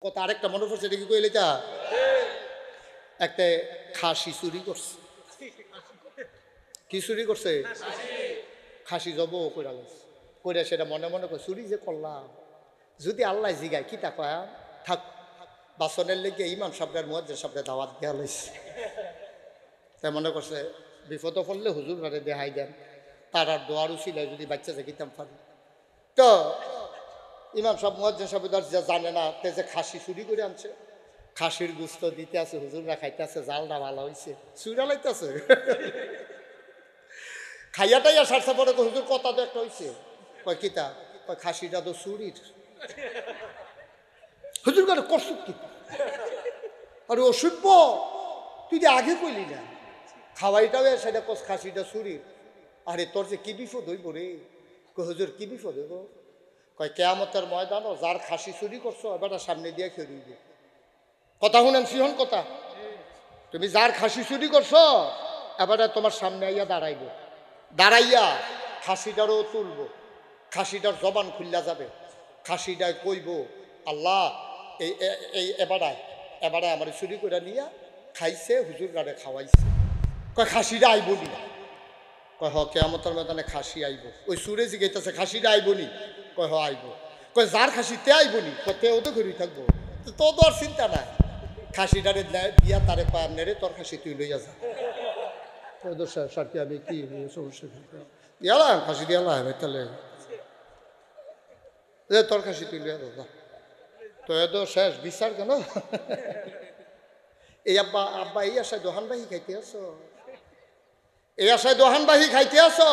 কথা আরেকটা মনে পড়ছে, দেখি কইলে তা একটা খাসি চুরি করছে। কি চুরি করছে? খাসি জব কইরা লাগছে। কইরা সেটা মনে মনে করে চুরি যে করলাম, যদি আল্লাহ জিগায় কি তা কয়া থাক, বাসনের লেগে ইমাম সাহেবের মুয়াজ্জিন সাহেবের দাওয়াত দেওয়া লইছে। তাই মনে করছে বিপদ পড়লে হুজুর ঘরে দেখাই দেন, তার আর দোয়ার উচিলায় যদি বাচ্চা দেখিতাম পারি। তো ইমাম সাহেব মুয়াজ্জিন সাহেব যা জানে না, তে যে খাসি চুরি করে আনছে, খাসির গুস্ত দিতে আছে, হুজুররা খাইতে আছে, জালটা ভালো হয়েছে, চুরা লাইতেছে। খাইয়াটাই আর সারসা পরে হুজুর কথা তো একটা হয়েছে, কয় কিতা, কয় খাসিটা তো চুরির। হুজুর করে করছো কি? আরে অসভ্য, তুই যে আগে কইলি না খাওয়াইটাও সেটা কস খাসিটা চুরির। আরে তোর যে কি বিপদ হইব রে? কই হুজুর কি বিপদ হইব? কয় কেয়ামতের ময়দানও যার খাসি চুরি করছো এবার সামনে দিয়ে খেয়ে দিবে। কথা শুনেন সিহন কথা, তুমি যার খাসি চুরি করছো এবারে তোমার সামনে আইয়া দাঁড়াইব, দাঁড়াইয়া খাসিটারও তুলবো, খাসিটার জবান খুললা যাবে, খাসিটায় কইব আল্লাহ এই এই এবারে আমার চুরি করে নিয়া খাইছে, হুজুর গাড়ে খাওয়াইছে। কয় খাসিটা আইব নি? কয় হ কেয়ামতের ময়দানে খাসি আইব। ওই সুরে জিগাইতেছে খাসিটা আইব নি? কয় হ আইব। কয় যার খাসি তে আইব নি? কয় তেও তো ঘুরি থাকবো, তো তো আর চিন্তা নাই। খাসিটারে দিয়া তারে পায় নেড়ে তোর খাসি তুই লইয়া যা। সারকে আমি কি সমস্যা দিয়ালাম, খাসি দিয়ালাম, তাহলে তোর খাসি তুই লইয়া যা। তো এত শেষ বিচার কেন? এই আব্বা আব্বা এই আশায় দোহানবাহী খাইতে আসো, এই আশায় দোহানবাহী খাইতে আসো,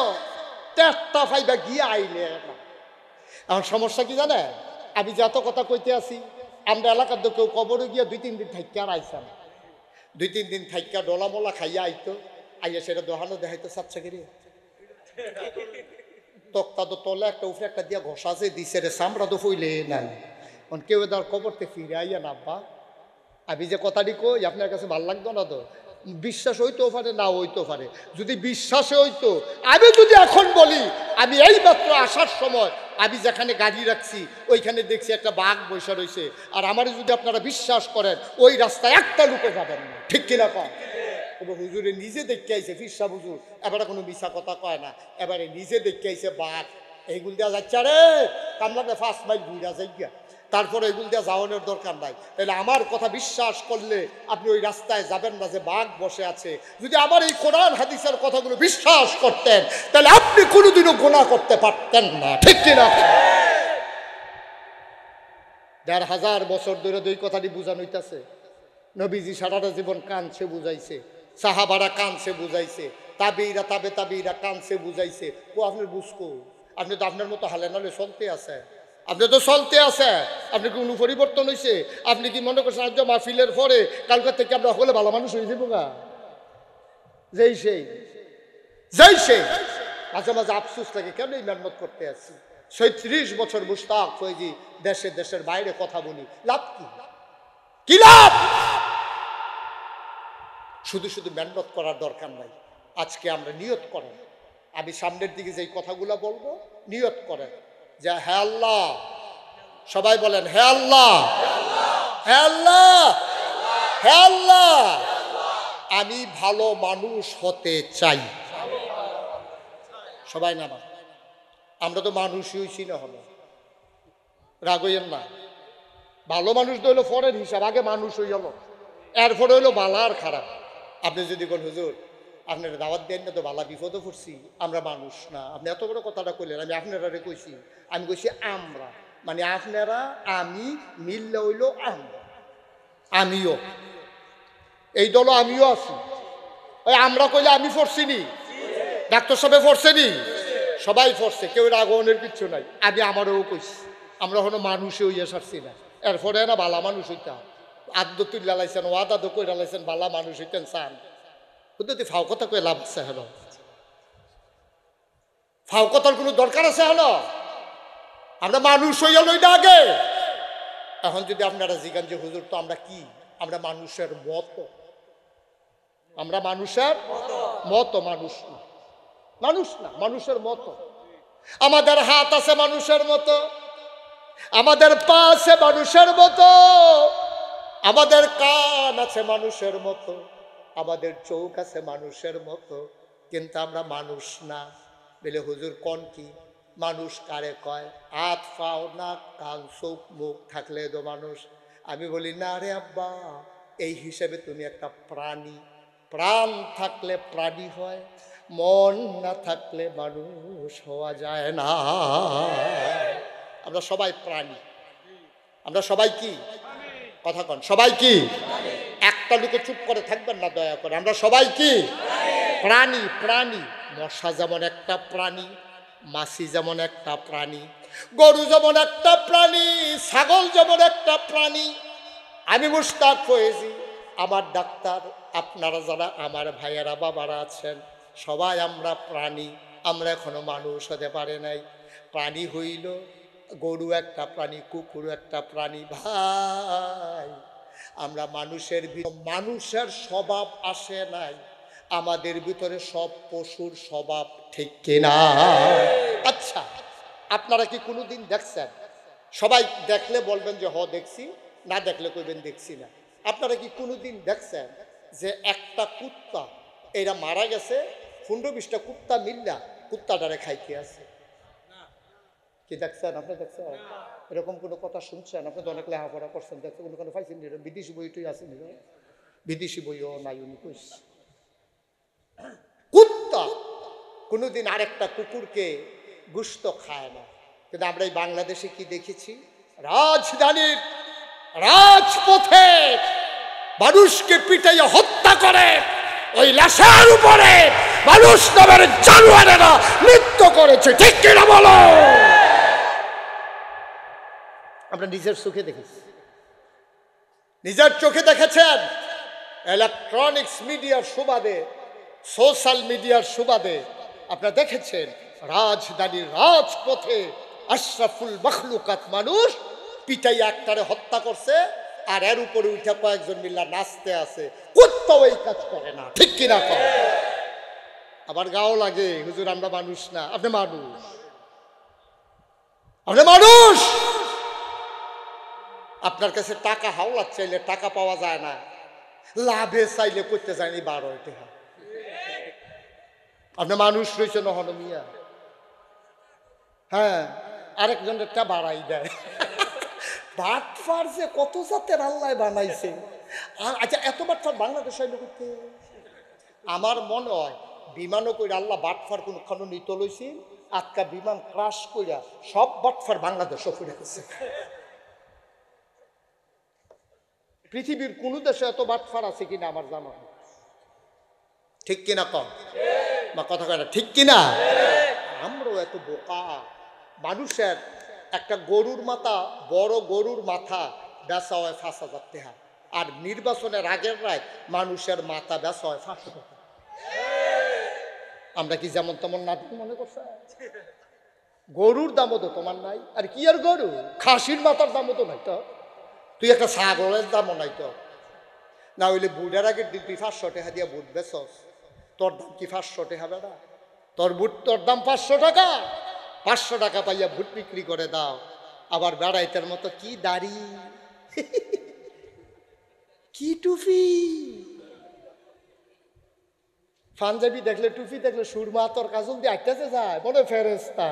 তেরটা ফাইবা গিয়ে আইলে এখন সমস্যা কি জানে? আমি যে এত কথা কইতে আছি, আমরা এলাকার তো কেউ কবরে গিয়া 2-3 দিন থাইকা আর আইসাম, 2-3 দিন থাইকা ডলা মোলা খাইয়া আইতো, আইয়া সেটা দোহানো দেখাইতো সাচ্চা গিরি তক্তা তো তলে একটা উপরে একটা দিয়া ঘষা যে দিছে রে, চামড়া তো ফইলে নাই। কেউ এদার কবরতে ফিরে আইয়া না আব্বা আমি যে কথাটি কই আপনার কাছে ভাল লাগতো না? তো বিশ্বাস হইতেও পারে, না হইতেও পারে। যদি বিশ্বাসে হইতো, আমি যদি এখন বলি আমি এই মাত্র আসার সময় আমি যেখানে গাড়ি রাখছি ওইখানে দেখছি একটা বাঘ বসে রয়েছে, আর আমারও যদি আপনারা বিশ্বাস করেন ওই রাস্তায় একটা লোকে যাবেন না, ঠিক কিনা কন? হুজুরে নিজে দেখতে আইছে, ফিরসা হুজুর এবারে কোনো মিশা কথা কয় না, এবারে নিজে দেখতে আইছে বাঘ। এইগুল দেওয়া যাচ্ছে রে কামলাতে 5 মাইল ঘুরা যাই গিয়া, তারপরে এগুলো দিয়ে যাওয়ানোর দরকার নাই। তাহলে আমার কথা বিশ্বাস করলে আপনি ওই রাস্তায় যাবেন না যে বাঘ বসে আছে। যদি আমার এই কোরআন হাদিসের কথাগুলো বিশ্বাস করতেন তাহলে আপনি কোনোদিনও গুনাহ করতে পারতেন না, ঠিক কিনা? 1500 বছর ধরে দুই কথাটি বুঝানো হইতেছে। নবীজি সারাটা জীবন কানছে বুঝাইছে, সাহাবারা কানছে বুঝাইছে, তাবিরা তাবিরা কানছে বুঝাইছে। ও আপনার বুঝকো, আপনি তো আপনার মতো হালে নালে চলতে আছে, আপনি তো চলতে আছে, আপনি কি কোনো পরিবর্তন হয়েছে? আপনি কি মনে করছেন আজ মাহফিলের পরে কালকার থেকে আমরা হলে ভালো মানুষ হয়ে যাবো না? যেই সেই মাঝে মাঝে আফসোস লাগে কেন এই মেহনত করতে আসছি। 37 বছর মুশতাক ফয়জি দেশের বাইরে কথা বলি, লাভ কি লাভ? শুধু শুধু মেহনত করার দরকার নাই। আজকে আমরা নিয়ত করেন, আমি সামনের দিকে যেই কথাগুলো বলবো নিয়ত করেন যে হে আল্লাহ, সবাই বলেন হে আল্লাহ, হে আল্লাহ, হে আল্লাহ, আমি ভালো মানুষ হতে চাই। সবাই না, আমরা তো মানুষই হইছি না, হলো রাগ হইয়েন না। ভালো মানুষ তো হইলো পরের হিসাব, আগে মানুষ হই হলো, এরপরে হইলো ভালো আর খারাপ। আপনি যদি কোন হুজুর আপনারা দাওয়াত দেন না তো ভালো বিপদও পড়ছি, আমরা মানুষ না, আপনি এত বড় কথাটা কইলেন। আমি আপনারা কইছি, আমি কইছি আমরা, মানে আপনারা আমি মিললে হইলো আমরা, আমিও এই দল, আমিও আছি। ওই আমরা কইলে আমি পড়ছিনি, ডাক্তার সাহেব পড়ছেনি, সবাই পড়ছে, কেউ রাগনের কিচ্ছু নাই। আমি আমারও কইছি আমরা হলো মানুষে হইয়া সারছি না, এরপরে না ভালো মানুষ হইতাম। আদ্য তুল্লা লাইছেন, ওয়াদা তো কইরা লাইছেন, ভালো মানুষ হইতেন চান, বুঝতে ফাও কথা কয়ে লাভ আছে? হলো ফাও কথার কোনো দরকার আছে? হলো আমরা মানুষ হইয়া লই না আগে। এখন যদি আপনারা জিজ্ঞান যে হুজুর তো আমরা কি, আমরা মানুষের মতো, আমরা মানুষের মতো, মানুষ না, মানুষ না, মানুষের মতো। আমাদের হাত আছে মানুষের মতো, আমাদের পা আছে মানুষের মতো, আমাদের কান আছে মানুষের মতো, আমাদের চোখ আছে মানুষের মতো, কিন্তু আমরা মানুষ না। বলে হুজুর কোন কি? মানুষ কারে কয়? হাত পাও নাক কান চোখ মুখ থাকলে তো মানুষ। আমি বলি না রে আব্বা, এই হিসেবে তুমি একটা প্রাণী। প্রাণ থাকলে প্রাণী হয়, মন না থাকলে মানুষ হওয়া যায় না। আমরা সবাই প্রাণী। আমরা সবাই কি? কথা কন, সবাই কি? একটা লোকে চুপ করে থাকবেন না দয়া করে। আমরা সবাই কি? প্রাণী। প্রাণী। মশা যেমন একটা প্রাণী, মাছি যেমন একটা প্রাণী, গরু যেমন একটা প্রাণী, ছাগল যেমন একটা প্রাণী। আমি মুশতাক ফয়েজী, আমার ডাক্তার, আপনারা যারা আমার ভাইয়েরা বাবারা আছেন, সবাই আমরা প্রাণী। আমরা এখনো মানুষ হতে পারে নাই। প্রাণী হইল গরু একটা প্রাণী, কুকুর একটা প্রাণী। ভাই, আমরা মানুষের মানুষের স্বভাব আসে নাই, আমাদের ভিতরে সব পশুর স্বভাব, ঠিক কিনা? আচ্ছা, আপনারা কি কোনোদিন দেখছেন? সবাই দেখলে বলবেন যে হ দেখছি, না দেখলে কইবেন দেখছি না। আপনারা কি কোনোদিন দেখছেন যে একটা কুত্তা এরা মারা গেছে, 15-20টা কুত্তা মিল্লা কুত্তাটারে খাইতে আছে? কি দেখছেন? আপনি দেখছেন? এরকম কোনো কথা শুনছেন? আপনি তো অনেক লেখাপড়া করছেন, দেখছেন কোনো পাইছেন? বিদেশি বইটই আছে, বিদেশি বইও নাই উনি কইছে। কুত্তা কোনোদিন আরেকটা কুকুরকে গুস্ত খায় না। কিন্তু আমরা এই বাংলাদেশে কি দেখেছি? রাজধানীর রাজপথে মানুষকে পিটাইয়া হত্যা করে, ওই লাশের উপরে মানুষ নামের জানোয়ারেরা নৃত্য করেছে, ঠিক কিনা বলো? আমরা নিজের চোখে দেখেছি, নিজের চোখে দেখেছেন। ইলেকট্রনিক্স মিডিয়ার সুবাদে, সোশ্যাল মিডিয়ার সুবাদে আপনারা দেখেছেন রাজধানীর রাজপথে আশরাফুল মখলুকাত মানুষ পিটাই একটারে হত্যা করছে, আর এর উপরে উঠে কয়েকজন মিল্লা নাচতে আছে। কোথাও এই কাজ করে না, ঠিক কিনা করে? আবার গাও লাগে, হুজুর আমরা মানুষ না। আপনি মানুষ, আপনি মানুষ। আপনার কাছে টাকা হাওলাত চাইলে টাকা পাওয়া যায় না, লাভে চাইলে করতে যায়নি 12 টাকা। আপনি মানুষ রয়েছেন হন মিয়া। হ্যাঁ, আরেকজনেরটা বাড়াই দেয়। বাটফার যে কত জাতের আল্লাহ বানাইছে। আর আচ্ছা, এত বাটফার বাংলাদেশ হইল করতে? আমার মনে হয় বিমানও করে আল্লাহ বাটফার কোনখানো নিত লইছি, আজকা বিমান ক্রাশ কইরা সব বাটফার বাংলাদেশও ফিরে গেছে। পৃথিবীর কোন দেশে এত বাটফার আছে কিনা আমার জানা নেই, ঠিক কিনা? কম বা কথা কয় না, ঠিক কিনা? আমরাও এত বোকা। মানুষের একটা গরুর মাথা, বড় গরুর মাথা বেচা হয় 5,000 টাকা, আর নির্বাচনের আগের রাত মানুষের মাথা বেচা হয় 500 টাকা। আমরা কি যেমন তেমন নাটক মনে করছে? গরুর দামও তো তোমার নাই, আর কি আর গরু, খাসির মাথার দামও তো নাই তো, তুই একটা ছাগলের দামও নাই তো। না হইলে বুটের আগে তুই 500 টাকা দিয়ে বুট বেচস, তোর দাম কি 500 টাকা? বেড়া, তোর বুট, তোর দাম 500 টাকা। 500 টাকা পাইয়া বুট বিক্রি করে দাও। আবার বেড়াইতের মতো কি দাড়ি, কি টুপি, পাঞ্জাবি দেখলে, টুপি দেখলে সুরমা তোর কাজল দিয়ে আটতেছে যায়, মনে ফেরেস্তা।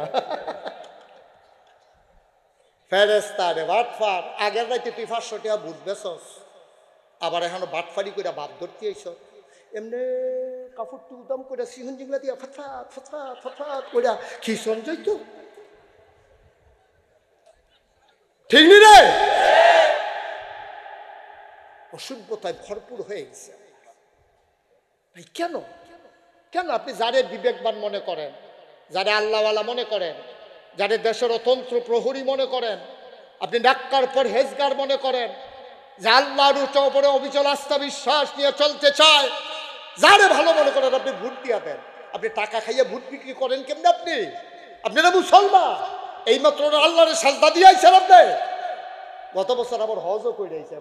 ফেরেস্তা রে বাটফার। আগের রাইতে তুই 500 টাকা বুট বেচস, আবার এখনো বাটফারি করে বাপ ধরতে আইস। এমনি কাপড় তুলতাম করে সিহন জিংলা দিয়া ফথাত ফথাত ফথাত করে খিসন যাইত, ঠিক নি রে? অসভ্যতায় ভরপুর হয়ে গেছে ভাই। কেন? কেন? আপনি যারে বিবেকবান মনে করেন, যারে আল্লাহওয়ালা মনে করেন, যারে দেশের অতন্ত্র প্রহরী মনে করেন, আপনি ডাক্তার পরহেজগার মনে করেন, যে আল্লাহর উপরে অবিচল আস্থা বিশ্বাস নিয়ে চলতে চায়, যারে ভালো মনে করেন আপনি ভোট দিয়া দেন। আপনি টাকা খাইয়ে ভোট বিক্রি করেন কেমনি? আপনারা মুসলমান, এইমাত্র আল্লাহরে সাজদা দিয়ে আইছেন আপনি। গত বছর আবার হজও করে আইছে,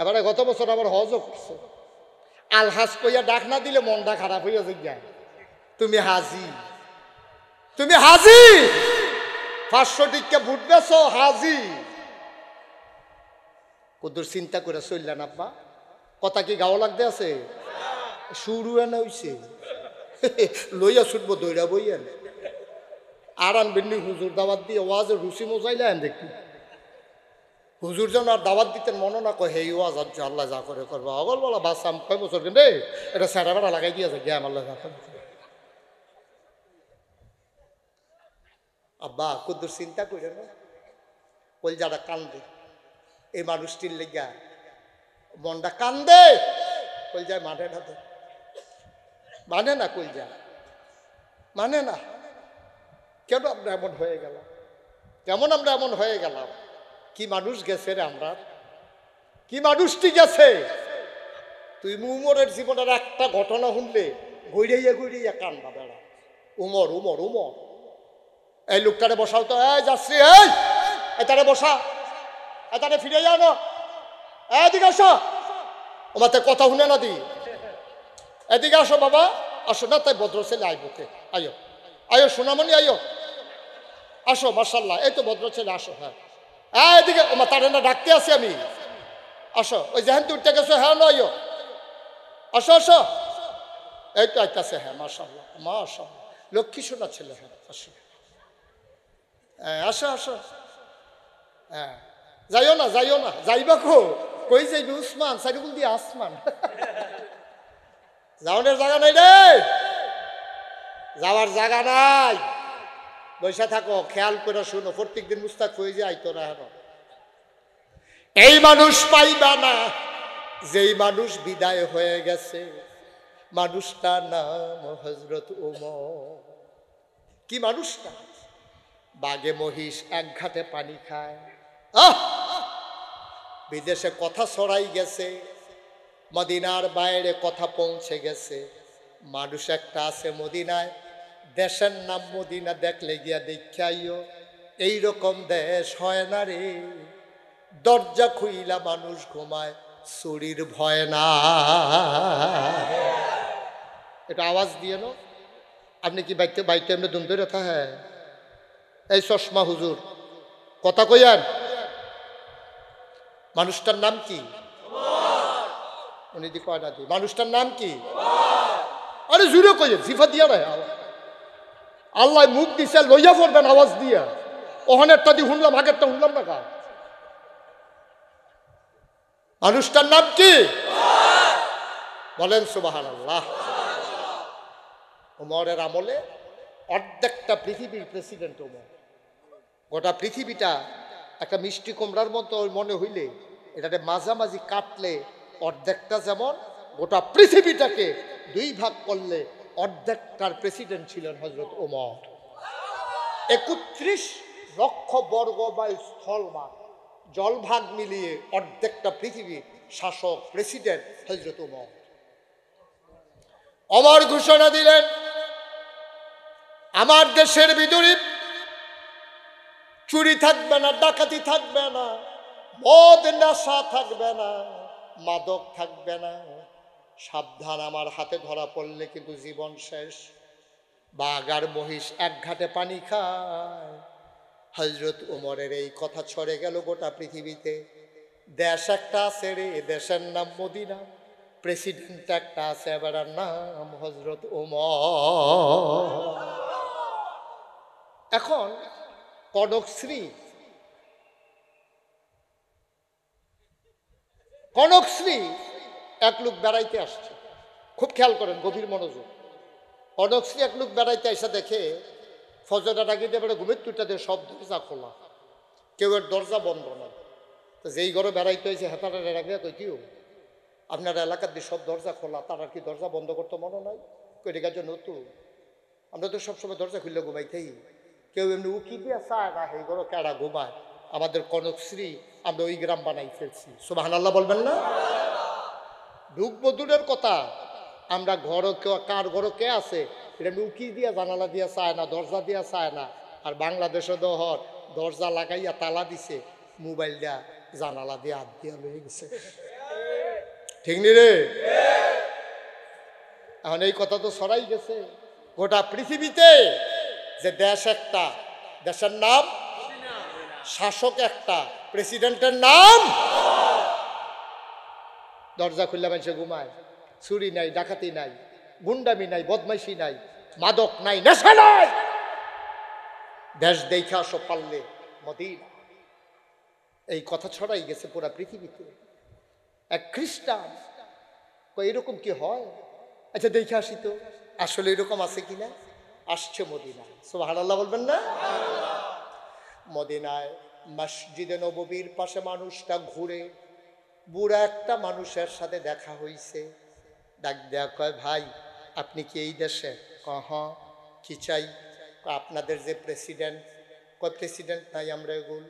এবারে গত বছর আবার হজও করছে। আলহাজ কইয়া ডাক না দিলে মনটা খারাপ হইয়া যায়। তুমি হাজি, তুমি হাজি, 500 টিকা ভোট বেছো হাজি কদর চিন্তা করে চললেন আব্বা কথা কি গাও লাগতে আছে শুরু এনে হইছে লইয়া ছুটবো দৌড়া বইয়েন আর আনবেননি হুজুর দাওয়াত দিয়ে ওয়াজের রুচি মজাইলেন দেখি হুজুর যেন আর দাওয়াত দিতেন মনে না কয় হেই ওয়াজ আজ আল্লাহ যা করে করবো অগল বলা বাসাম কয় বছর কিন্তু এটা স্যারা বেড়া লাগাই দিয়েছে জ্ঞান আল্লাহ যা করে আব্বা কদ্দুর চিন্তা করে না বল যারা কান্দে এই মানুষটির লেগা মনটা কান্দে কই যায় মানে না তো মানে না কই যায় মানে না কেন আমরা এমন হয়ে গেলাম কেমন আমরা এমন হয়ে গেলাম কি মানুষ গেছে রে আমরা কি মানুষটি গেছে তুই উমরের জীবনের একটা ঘটনা শুনলে ঘুরিয়া ঘুরিয়া কান্দা বেড়া উমর উমর উমর এই লোকটারে বসাও তো এই যাচ্ছি এই এটারে বসা এটারে ফিরে যাও না এদিকে আসো ওমাতে কথা শুনে না দি এদিকে আসো বাবা আসো না তাই ভদ্র ছেলে আইবতে আয়ো আয়ো সোনামণি আয়ো আসো মার্শাল্লাহ এই তো ভদ্র ছেলে আসো হ্যাঁ এদিকে ওমা তারে না ডাকতে আছি আমি আসো ওই যেহেন তুই উঠতে গেছো হ্যাঁ না আয়ো আসো আসো এই তো আইতাছে হ্যাঁ মার্শাল্লাহ মার্শাল্লাহ লক্ষ্মী সোনা ছেলে হ্যাঁ আসো হ্যাঁ আসো আসো হ্যাঁ যাইও না যাইবা কই যাইবি উসমান সাইডুকুল দিয়ে আসমান যাওয়ার জায়গা নাই রে যাওয়ার জায়গা নাই বৈশা থাকো খেয়াল করে শুনো প্রত্যেকদিন মুস্তাক হয়ে যায় তো না এই মানুষ পাইবা না যেই মানুষ বিদায় হয়ে গেছে মানুষটার নাম হযরত ওমর কি মানুষটা বাগে মহিষ এক ঘাটে পানি খায় বিদেশে কথা ছড়াই গেছে মদিনার বাইরে কথা পৌঁছে গেছে মানুষ একটা আছে মদিনায় দেশের নাম মদিনা দেখলে গিয়া দেখাইও এইরকম দেশ হয় না রে দরজা খুইলা মানুষ ঘুমায় চুরির ভয় না এটা আওয়াজ দিয়ে না আপনি কি বাইতে বাইতে এমনি দুম ধরে হ্যাঁ এই চশমা হুজুর কথা কইয়ান মানুষটার নাম কি উনি দি কয় না দি মানুষটার নাম কি আরে জুড়ে কইয়েন জিফা দিয়া না আল্লাহ মুখ দিছে লইয়া পড়বেন আওয়াজ দিয়া ওখানেরটা দিয়ে শুনলাম আগেরটা শুনলাম না কা মানুষটার নাম কি বলেন সুবহানাল্লাহ ওমরের আমলে অর্ধেকটা পৃথিবীর প্রেসিডেন্ট ওমর গোটা পৃথিবীটা একটা মিষ্টি কুমড়ার মতো মনে হইলে এটাতে মাঝামাঝি কাটলে অর্ধেকটা যেমন গোটা পৃথিবীটাকে দুই ভাগ করলে অর্ধেকটার প্রেসিডেন্ট ছিলেন হযরত ওমর 31 লক্ষ বর্গ মাইল স্থলভাগ জলভাগ মিলিয়ে অর্ধেকটা পৃথিবীর শাসক প্রেসিডেন্ট হযরত ওমর ওমর ঘোষণা দিলেন আমার দেশের ভিতরে চুরি থাকবে না ডাকাতি থাকবে না মদ নেশা থাকবে না মাদক থাকবে না সাবধান আমার হাতে ধরা পড়লে কিন্তু জীবন শেষ বাঘ আর মহিষ এক ঘাটে পানি খায় হযরত ওমরের এই কথা ছড়ে গেল গোটা পৃথিবীতে দেশ একটা আছে রে দেশের নাম মদিনা প্রেসিডেন্ট একটা আছে এবার নাম হযরত ওমর এখন কনকশ্রী এক লোক বেড়াইতে আসছে খুব খেয়াল করেন গভীর মনোযোগ কনকশ্রী এক লোক বেড়াইতে এসে দেখে ফজরটা ডাকি দিয়ে ঘুমের তুইটাতে সব দরজা খোলা কেউ এর দরজা বন্ধ না তো যেই ঘরে বেড়াইতে হয়েছে হেতাটা রাখবে কই কেউ আপনার এলাকার দিয়ে সব দরজা খোলা তারা কি দরজা বন্ধ করতে মনে নাই কই রেখার জন্য নতুন আমরা তো সবসময় দরজা খুললে ঘুমাইতেই কেউ এমনি উকি দিয়ে চায় না এই ঘরে কেডা ঘুমায় আমাদের কনকশ্রী আমরা ওই গ্রাম বানাই ফেলছি সুবহানাল্লাহ বলবেন না ঢুকবো দূরের কথা আমরা ঘরও কেউ কার ঘরও কে আছে এটা উকি দিয়া জানালা দিয়া চায় না দরজা দিয়া চায় না আর বাংলাদেশে দহর দরজা লাগাইয়া তালা দিছে মোবাইল দিয়া জানালা দিয়ে হাত দিয়া লয়ে গেছে ঠিক নি রে এখন এই কথা তো ছড়াই গেছে গোটা পৃথিবীতে যে দেশ একটা দেশের নাম শাসক একটা, প্রেসিডেন্টের নাম। দরজা খুললে মানুষে ঘুমায়, চুরি নাই, ডাকাতি নাই, গুন্ডামি নাই, বদমাইশি নাই, মাদক নাই, নেশা নাই। দেশ দেখা আসো পারলে মদিনা। এই কথা ছড়াই গেছে পুরা পৃথিবীতে। এক খ্রিস্টান এরকম কি হয়? আচ্ছা দেখে আসি তো আসলে এরকম আছে কিনা। আসছে মদিনা, সুবহানাল্লাহ বলবেন না? মদিনায় মসজিদে নববীর পাশে মানুষটা ঘুরে, বুড়া একটা মানুষের সাথে দেখা হইছে। ডাক দেয়া কয়, ভাই আপনি কি এই দেশে? কহ কি চাই? আপনাদের যে প্রেসিডেন্ট। কয় প্রেসিডেন্ট নাই আমরা এগুল।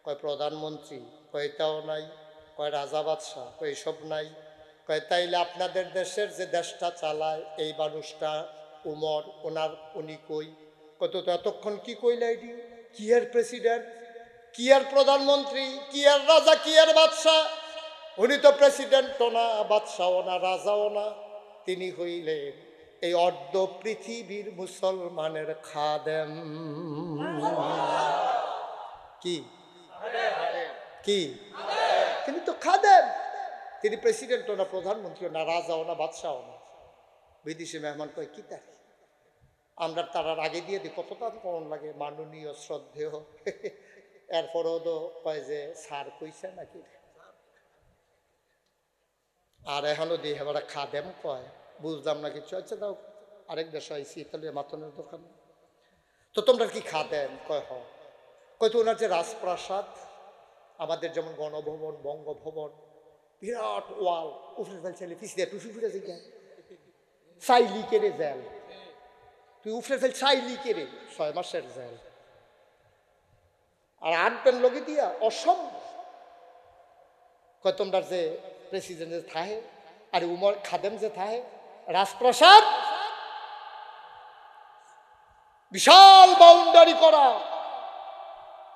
কয় প্রধানমন্ত্রী? কয় এটাও নাই। কয় রাজা বাদশাহ? কয় এসব নাই। কয় তাইলে আপনাদের দেশের যে দেশটা চালায় এই মানুষটা উমর, উনি কই? কত তো এতক্ষণ কি কইলা? এটি কি আর প্রেসিডেন্ট, কি আর প্রধানমন্ত্রী, কি আর রাজা, কি আর বাদশাহ? উনি তো প্রেসিডেন্টও না, বাদশাও না, রাজাও না। তিনি হইলেন এই অর্ধ পৃথিবীর মুসলমানের খাদেম। কি কি তিনি তো খাদেম। তিনি প্রেসিডেন্টও না, প্রধানমন্ত্রীও না, রাজাও না, বাদশাও না। বিদেশি মেহমান কয় কি তার আমরা তারার আগে দিয়ে দিই, কত দাম কেমন লাগে, মাননীয় শ্রদ্ধেয়। এরপরও তো কয় যে স্যার কইছে নাকি। আর এখনো দিয়ে এবার খাদেম কয়, বুঝলাম না কিছু। আচ্ছা দাও, আরেক দেশ আইসি তাহলে মাতনের দোকান। তো তোমরা কি খাদেম? কয় হ। কয় তো ওনার যে রাজপ্রাসাদ, আমাদের যেমন গণভবন, বঙ্গভবন, বিরাট ওয়াল, উফরে ফেলছে পিছিয়ে টুসি ফুটে যায়, চাইলি কেড়ে জেল। তুই উফরে ফেল চাইলি কেড়ে 6 মাসের জেল। আর আনপেন লগে দিয়া অসম্ভব। কয় তোমরা যে প্রেসিডেন্ট যে থাহে আর উমর খাদেম যে থাহে, রাজপ্রাসাদ বিশাল বাউন্ডারি করা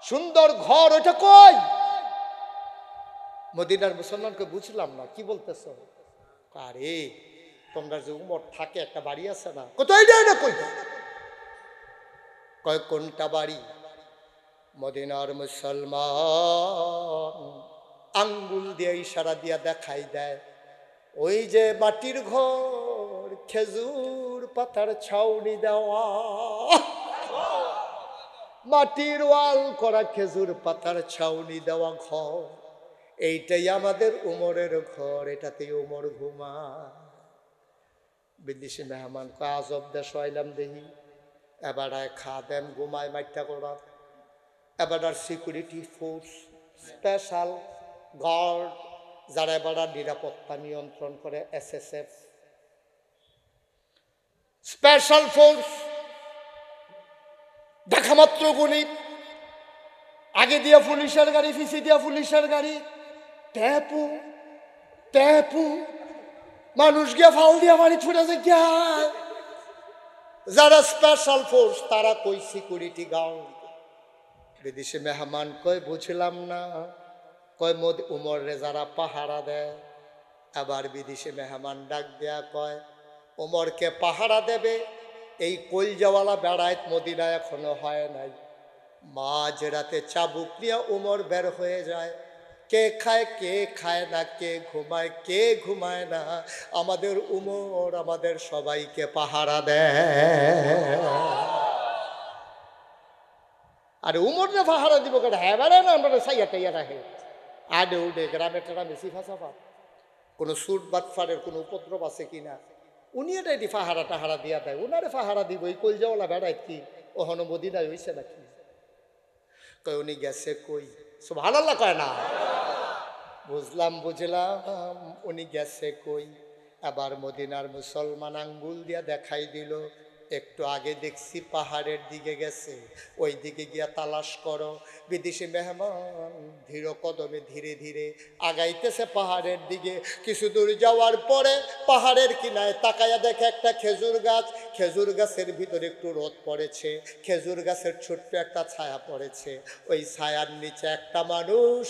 সুন্দর ঘর, ওইটা কই? মদিনার মুসলমানকে বুঝলাম না কি বলতেছ। আরে তোমরা যে উমর থাকে একটা বাড়ি আছে না, কোথায় যায় না কইটা? কয় কোনটা বাড়ি? মদিনার মুসলমান আঙ্গুল দিয়ে ইশারা দিয়া দেখাই দেয়, ওই যে মাটির ঘর, খেজুর পাতার ছাউনি দেওয়া, মাটির ওয়াল করা, খেজুর পাতার ছাউনি দেওয়া ঘর, এইটাই আমাদের উমরের ঘর, এটাতেই উমর ঘুমায়। বিদেশি মেহমান কয় আজব দেশ আইলাম দেখি, এবার খাদেম ঘুমায় মাইটা করার, এবার সিকিউরিটি ফোর্স, স্পেশাল গার্ড, যারা এবার নিরাপত্তা নিয়ন্ত্রণ করে, SSF, স্পেশাল ফোর্স। দেখা মাত্র গুলি, আগে দিয়া পুলিশের গাড়ি, পিছিয়ে দিয়া পুলিশের গাড়ি, ট্যাপু ট্যাপু, মানুষ গিয়া ফাল দিয়া বাড়ি ছুটেছে। যারা স্পেশাল ফোর্স তারা কই? Security guard. বিদেশি মেহমান কয় বুঝলাম না। কয় উমর রে যারা পাহারা দেয়। আবার বিদেশি মেহমান ডাক দেয়া কয়, উমরকে পাহারা দেবে এই কলজাওয়ালা বেড়ায় মদিনা এখনো হয় নাই। মাঝ রাতে চাবুক নিয়ে উমর বের হয়ে যায়। কে খায় কে খায় না, কে ঘুমায় না, আমাদের উমর আমাদের সবাইকে পাহারা দেয়। আরে উমর রে পাহারা দিব কেন? হ্যাঁ বেড়ায় না, আমরা সাইয়া টাইয়া রাখে আডে উডে গ্রামে টেরামে সিফাসাফা, কোনো সুট বাটফারের কোনো উপদ্রব আছে কিনা, উনি এটাই পাহারা টাহারা দিয়া দেয়। উনারে পাহারা দিব এই কলজাওয়ালা বেড়ায় কি ওহনো মদিনায় হইছে নাকি? কয় উনি গেছে কই? সুবহানাল্লাহ কয় না? বুঝলাম উনি গেছে কই। আবার মদিনার মুসলমান আঙ্গুল দিয়া দেখাই দিল, একটু আগে দেখছি পাহাড়ের দিকে গেছে, ওই দিকে গিয়া তালাশ করো। বিদেশি মেহমান ধীর কদমে ধীরে ধীরে আগাইতেছে পাহাড়ের দিকে। কিছু দূর যাওয়ার পরে পাহাড়ের কিনারে তাকায়া দেখে একটা খেজুর গাছ, খেজুর গাছের ভিতরে একটু রোদ পড়েছে, খেজুর গাছের ছোট্ট একটা ছায়া পড়েছে। ওই ছায়ার নিচে একটা মানুষ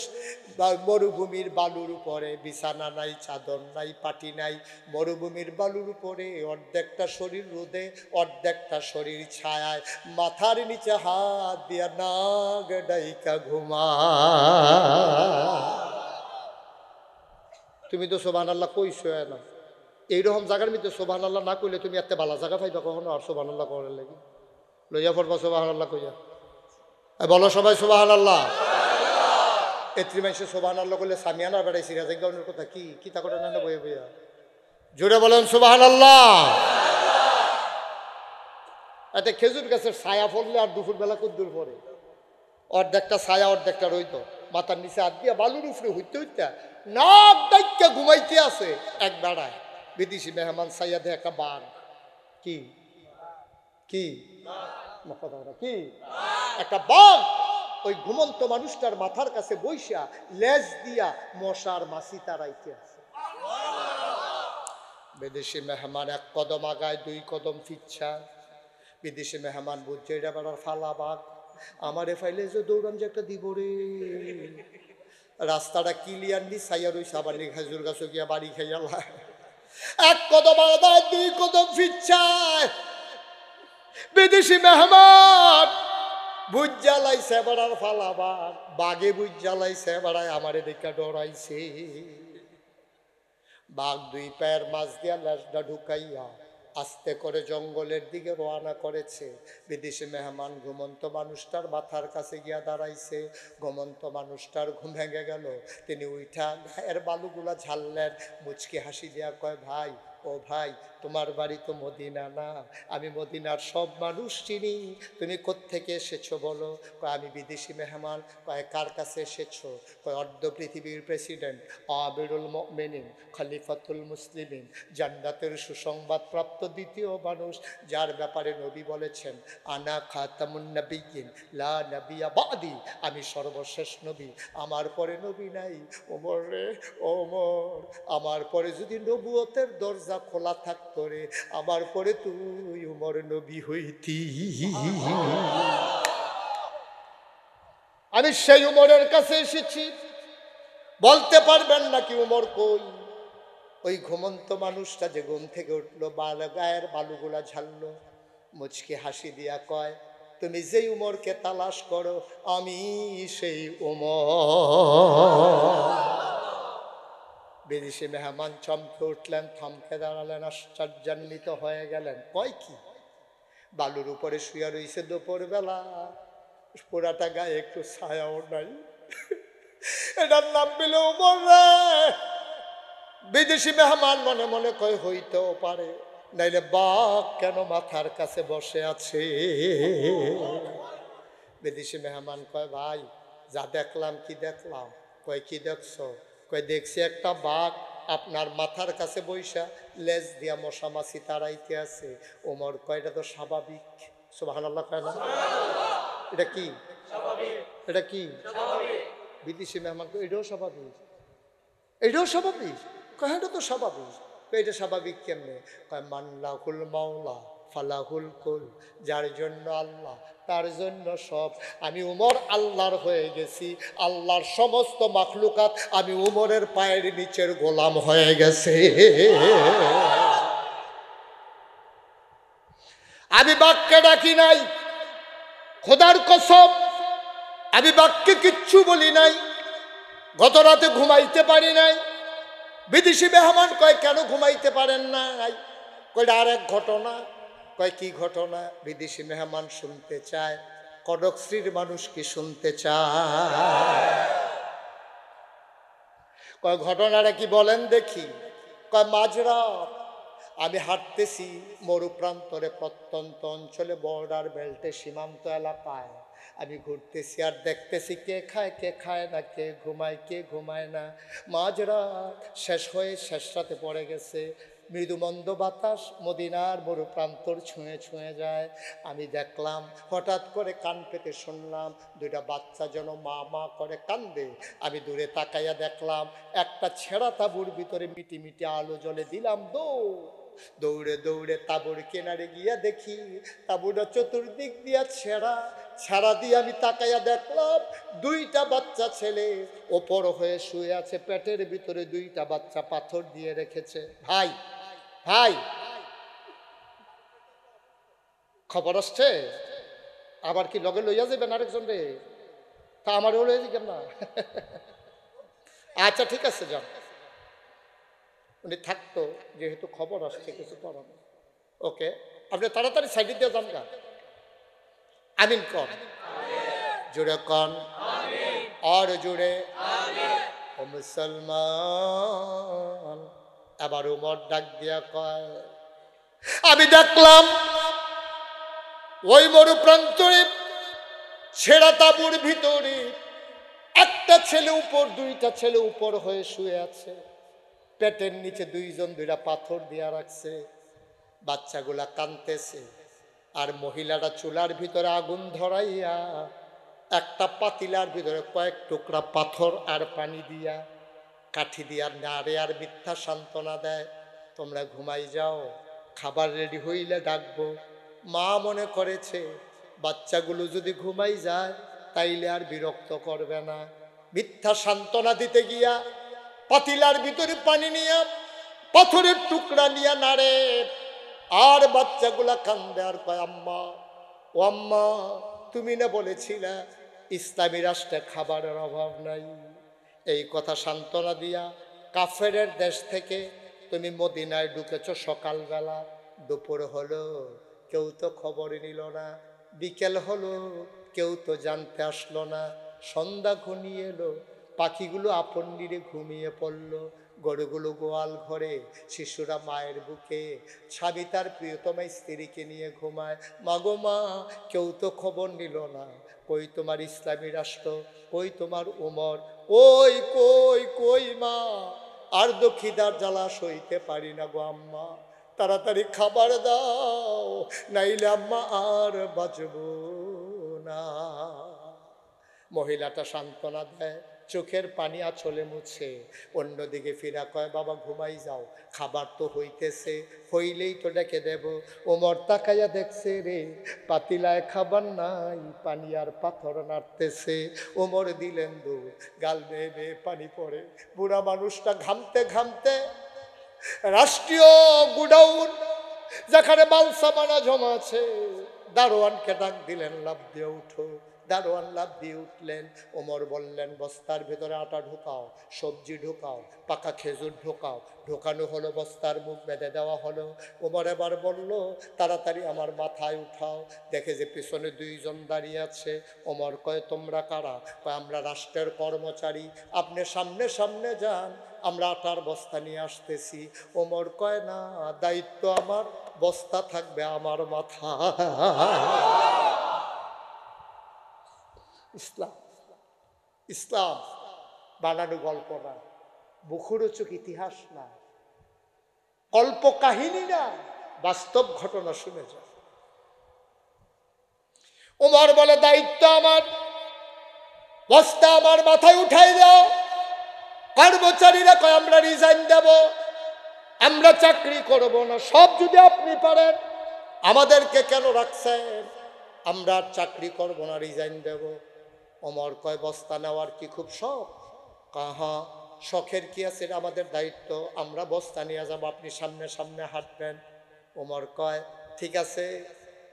মরুভূমির বালুর উপরে, বিছানা নাই, চাদর নাই, পাটি নাই, মরুভূমির বালুর উপরে অর্ধেকটা শরীর রোদে, অর্ধেকটা শরীর ছায়ায়, মাথার নিচে হাত দিয়া নাগ ডাইকা ঘুমা। তুমি তো সুবহানাল্লাহ কইছো না, এইরকম জায়গার মধ্যে সুবহানাল্লাহ না কইলে তুমি এত ভালো জায়গা পাইবা কখনো? আর সুবহানাল্লাহ করার লাগি লইয়া পড়বা সুবহানাল্লাহ কইয়া। বলো সবাই সুবহানাল্লাহ। এত্রি মানুষে সুবহানাল্লাহ করলে সামিয়ানার বেড়াই সিরাজের গাউনের কথা কি কি তা করে না বইয়া বইয়া জোরে বলেন সুবহানাল্লাহ। এতে খেজুর গাছের ছায়া পড়লে আর দুপুর বেলা কুদ্দুর পরে অর্ধেকটা ছায়া অর্ধেকটা রইত, মাথার নিচে হাত দিয়া বালুর উপরে হইতে হইতে নাক ডাইকা ঘুমাইতে আছে এক বেড়ায়। বিদেশি মেহমান ছাইয়া দেয় একটা বাঘ, কি কি কি একটা বাঘ ওই ঘুমন্ত মানুষটার মাথার কাছে বইসা লেজ দিয়া মশার মাছি তারাইতে আছে। বিদেশি মেহমান এক কদম আগায়, দুই কদম ফিচ্ছা। বিদেশি মেহমান বুঝছে এটা বেড়ার ফালা বাঘ, আমারে ফাইলে যে দৌড়ান যে একটা দিব রে। রাস্তাটা ক্লিয়ার নি ছাইয়া রইছে, আবার খেজুর গাছ গিয়া বাড়ি খাইয়া এক কদম আগায়, দুই কদম ফিচ্ছায়। বিদেশি মেহমান বুঝ জ্বালাইছে বেড়ার ফালা বাঘ, বাঘে বুঝ জ্বালাইছে বেড়ায় আমারে দেখা ডরাইছে। বাঘ দুই পায়ের মাছ দিয়া লেজটা ঢুকাইয়া আস্তে করে জঙ্গলের দিকে রওনা করেছে। বিদেশি মেহমান ঘুমন্ত মানুষটার মাথার কাছে গিয়া দাঁড়াইছে। ঘুমন্ত মানুষটার ঘুম ভেঙে গেল, তিনি উঠা গায়ের বালুগুলা ঝাড়লেন, মুচকি হাসি দিয়া কয়, ভাই ও ভাই, তোমার বাড়ি তো মদিনা না? আমি মদিনার সব মানুষ চিনি, তুমি কোত্থেকে এসেছো বলো? কয় আমি বিদেশি মেহমান। কয় কার কাছে এসেছো? কয় অর্ধ পৃথিবীর প্রেসিডেন্ট আমিরুল মুমিনিন খলিফাতুল মুসলিমিন, জান্নাতের সুসংবাদ প্রাপ্ত দ্বিতীয় মানুষ, যার ব্যাপারে নবী বলেছেন আনা খাতামুন নবিয়্যিন লা নবিয়্যা বাদি, আমি সর্বশেষ নবী, আমার পরে নবী নাই। ওমর রে ওমর, আমার পরে যদি নবুয়তের দরজা খোলা থাকতো রে, আমার পরে তুই ওমর নবী হইতি। আমি সেই উমরের কাছে এসেছি, বলতে পারবেন নাকি উমর কই? ওই ঘুমন্ত মানুষটা যে ঘুম থেকে উঠলো, গায়ের বালুগুলা ঝাড়লো, মুচকি হাসি দিয়া কয়, তুমি যেই উমরকে তালাশ করো আমি সেই উমর। বিদেশি মেহমান চমকে উঠলেন, থমকে দাঁড়ালেন, আশ্চর্যান্বিত হয়ে গেলেন। কয় কি? বালুর উপরে শুয়ে রইছে দুপুর বেলা, পুরাটা গায়ে একটু ছায়াও নাই। এটার নাম পেল উমর রে। বিদেশি মেহমান মনে মনে কয় হইতেও পারে, নাইলে বাঘ কেন মাথার কাছে বসে আছে? বিদেশি মেহমান কয়, ভাই যা দেখলাম। কি দেখলাম? কয় কি দেখছো? কয় দেখছি একটা বাঘ আপনার মাথার কাছে বইসা লেজ দিয়া মশা মাছি তাড়াইতে আছে। ওমর কয় এটা তো স্বাভাবিক। সুবহানাল্লাহ কয় না? এটা কি এটা কি? বিদেশি মেহমান কয় এটাও স্বাভাবিক, এটাও স্বাভাবিক। কয় এটা তো স্বাভাবিক। এটা স্বাভাবিক কেমনে? কয় মান্লাহুল মাওলা ফালাহুল কুল, যার জন্য আল্লাহ তার জন্য সব। আমি উমর আল্লাহর হয়ে গেছি, আল্লাহর সমস্ত মাখলুকাত আমি উমরের পায়ের নিচের গোলাম হয়ে গেছে। আমি বাক্যে ডাকি নাই, খোদার কসম আমি বাক্যে কিচ্ছু বলি নাই। গত রাতে ঘুমাইতে পারি নাই। বিদেশি মেহমান কয় কেন ঘুমাইতে পারেন নাই? কয় আর এক ঘটনা। কয় কি ঘটনা? বিদেশি মেহমান শুনতে চায়, কনকশ্রীর মানুষ কি শুনতে চায়? কয় ঘটনাটা কি বলেন দেখি। কয় মাঝরাত আমি হাঁটতেছি মরুপ্রান্তরে, প্রত্যন্ত অঞ্চলে, বর্ডার বেল্টে, সীমান্ত এলাকায় আমি ঘুরতেছি আর দেখতেছি কে খায় কে খায় না, কে ঘুমায় না। মাঝরাত শেষ হয়ে শেষ রাতে পড়ে গেছে, মৃদুমন্দ বাতাস মদিনার মরুপ্রান্তর ছুঁয়ে ছুঁয়ে যায়। আমি দেখলাম, হঠাৎ করে কান পেতে শুনলাম দুইটা বাচ্চা যেন মা মা করে কান্দে। আমি দূরে তাকাইয়া দেখলাম একটা ছেঁড়া তাঁবুর ভিতরে মিটি মিটি আলো জ্বলে। দিলাম দৌড়ে দৌড়ে তাঁবুর কিনারে গিয়া দেখি তাঁবুটা চতুর্দিক দিয়া ছেঁড়া দিয়ে আমি তাকাইয়া দেখলাম দুইটা বাচ্চা ছেলে ওপর হয়ে শুয়ে আছে, পেটের ভিতরে দুইটা বাচ্চা পাথর দিয়ে রেখেছে। ভাই ভাই খবর আসছে আবার কি লগে লইয়া যাবেন আরেকজন রে? তা আমারও লইয়া যাবেন না? আচ্ছা ঠিক আছে, যান। উনি থাকতো, যেহেতু খবর আসছে কিছু করার। ওকে, আপনি তাড়াতাড়ি সাইডে দিয়ে যান গা। আমিন কন, জোরে কন, আর জোরে। ও মুসলমান, এবার উমর ডাক দিয়া কয়, আমি দেখলাম ওই মরু প্রান্তরে ছেঁড়া তাঁবুর ভিতরে একটা ছেলে উপর, দুইটা ছেলে উপর হয়ে শুয়ে আছে। পেটের নিচে দুইজন দুইটা পাথর দিয়া রাখছে। বাচ্চাগুলা কাঁদতেছে, আর মহিলারা চুলার ভিতরে আগুন ধরাইয়া একটা পাতিলার ভিতরে কয়েক টুকরা পাথর আর পানি দিয়া কাঠি দিয়া নাড়ে আর মিথ্যা সান্ত্বনা দেয়, তোমরা ঘুমাই যাও, খাবার রেডি হইলে ডাকবো। মা মনে করেছে বাচ্চাগুলো যদি ঘুমাই যায় তাইলে আর বিরক্ত করবে না। মিথ্যা সান্ত্বনা দিতে গিয়া পাতিলার ভিতরে পানি নিয়া পাথরের টুকরা নিয়া নাড়ে, আর বাচ্চাগুলা কান্দে আর কয়, আম্মা, ও আম্মা, তুমি না বলেছিলে ইসলামী রাষ্ট্রে খাবারের অভাব নাই? এই কথা সান্ত্বনা দিয়া কাফেরের দেশ থেকে তুমি মদিনায় ঢুকেছ সকালবেলা, দুপুর হলো কেউ তো খবরই নিল না, বিকেল হলো কেউ তো জানতে আসলো না, সন্ধ্যা ঘনিয়ে এলো, পাখিগুলো আপন নিরে ঘুমিয়ে পড়লো, গরুগুলো গোয়াল ঘরে, শিশুরা মায়ের বুকে, স্বামী তার প্রিয়তমা স্ত্রীকে নিয়ে ঘুমায়। মাগো মা, কেউ তো খবর নিল না, কই তোমার ইসলামী রাষ্ট্র, কই তোমার উমর, কই কই কই মা, আর দক্ষিদার জ্বালা সইতে পারি না গো আম্মা, তাড়াতাড়ি খাবার দাও, নাইলে আম্মা আর বাঁচব না। মহিলাটা সান্ত্বনা দেয়, চোখের পানি আঁচলে মুছে, অন্যদিকে ফিরা কয়, বাবা ঘুমাই যাও, খাবার তো হইতেছে, হইলেই তো ডেকে দেব। ওমর তাকাইয়া দেখছে রে, পাতিলায় খাবার নাই, পানি আর পাথর নাড়তেছে। ওমর দিলেন দৌড়, গাল বেয়ে বেয়ে পানি পড়ে। বুড়া মানুষটা ঘামতে ঘামতে রাষ্ট্রীয় গুডাউন যেখানে মাল সামানা জমা আছে, দারোয়ানকে ডাক দিলেন, লাফ দিয়ে উঠো। দারোয়ান লাফ দিয়ে উঠলেন। ওমর বললেন, বস্তার ভেতরে আটা ঢোকাও, সবজি ঢোকাও, পাকা খেজুর ঢোকাও। ঢোকানো হলো, বস্তার মুখ বেঁধে দেওয়া হলো। ওমর এবার বলল, তাড়াতাড়ি আমার মাথায় উঠাও। দেখে যে পিছনে দুইজন দাঁড়িয়ে আছে। ওমর কয়, তোমরা কারা? কয়, আমরা রাষ্ট্রের কর্মচারী, আপনি সামনে সামনে যান, আমরা আটার বস্তা নিয়ে আসতেছি। ওমর কয়, না, দায়িত্ব আমার, বস্তা থাকবে আমার মাথা। ইসলাম, ইসলাম বানানো গল্প না, মুখরোচক ইতিহাস না, কল্প কাহিনী না, বাস্তব ঘটনা শুনে যায়। ওমর বলে, দায়িত্ব আমার, বস্তা আমার মাথায় উঠাই দাও। কর্মচারীরা কয়, আমরা রিজাইন দেব, আমরা চাকরি করব না, সব যদি আপনি পারেন, আমাদেরকে কেন রাখছেন, আমরা চাকরি করব না, রিজাইন দেব। ওমর কয়, বস্তা নেওয়ার কি খুব শখ? কাহা, শখের কি আছে, আমাদের দায়িত্ব, আমরা বস্তা নিয়ে যাব, আপনি সামনে সামনে হাঁটবেন। ওমর কয়, ঠিক আছে,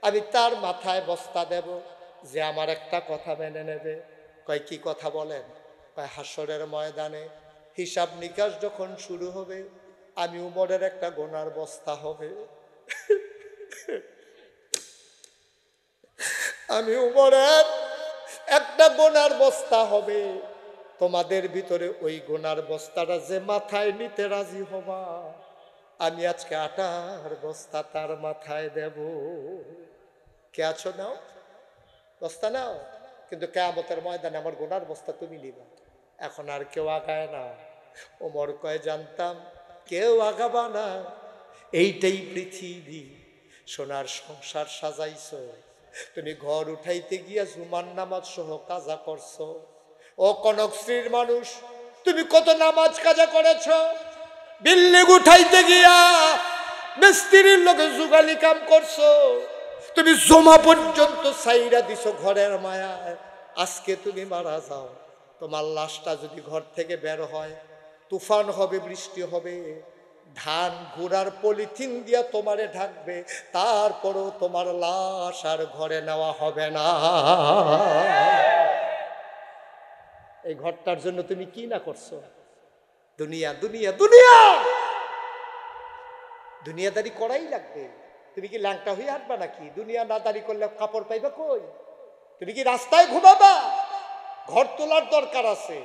আমি তার মাথায় বস্তা দেব যে আমার একটা কথা মেনে নেবে। কয়, কি কথা বলেন? কয়, হাসরের ময়দানে হিসাব নিকাশ যখন শুরু হবে, আমি উমরের একটা গোনার বস্তা হবে, আমি উমরের একটা গোনার বস্তা হবে, তোমাদের ভিতরে ওই গোনার বস্তাটা যে মাথায় নিতে রাজি হবা, আমি আজকে আটার বস্তা তার মাথায় দেব। কে আছো, নাও বস্তা নাও, কিন্তু কিয়ামতের ময়দানে আমার গোনার বস্তা তুমি নিবা। এখন আর কেউ আগায় না। ওমর কয়, জানতাম কেউ আগাবা না, এইটাই পৃথিবী, সোনার সংসার সাজাইছো, তুমি ঘর উঠাইতে গিয়া জুমার নামাজ সহ কাজা করছো। ও কনকশ্রীর মানুষ, তুমি কত নামাজ কাজা করেছ, বিল্ডিং উঠাইতে গিয়া মিস্ত্রির লোকে যুগালি কাম করছো, তুমি জমা পর্যন্ত সাইরা দিছো ঘরের মায়ায়। আজকে তুমি মারা যাও, তোমার লাশটা যদি ঘর থেকে বের হয়, তুফান হবে, বৃষ্টি হবে, ধান ঘোড়ার পলিথিন দিয়া তোমারে ঢাকবে, তারপরও তোমার লাশ আর ঘরে নেওয়া হবে না। এই ঘরটার জন্য তুমি কি না করছো? দুনিয়া দুনিয়া দুনিয়া, দুনিয়াদারি করাই লাগবে। তুমি কি ল্যাংটা হয়ে হাঁটবা নাকি? দুনিয়া না দাঁড়ি করলে কাপড় পাইবা কই? তুমি কি রাস্তায় ঘুমাবা? ঘর তোলার দরকার আছে,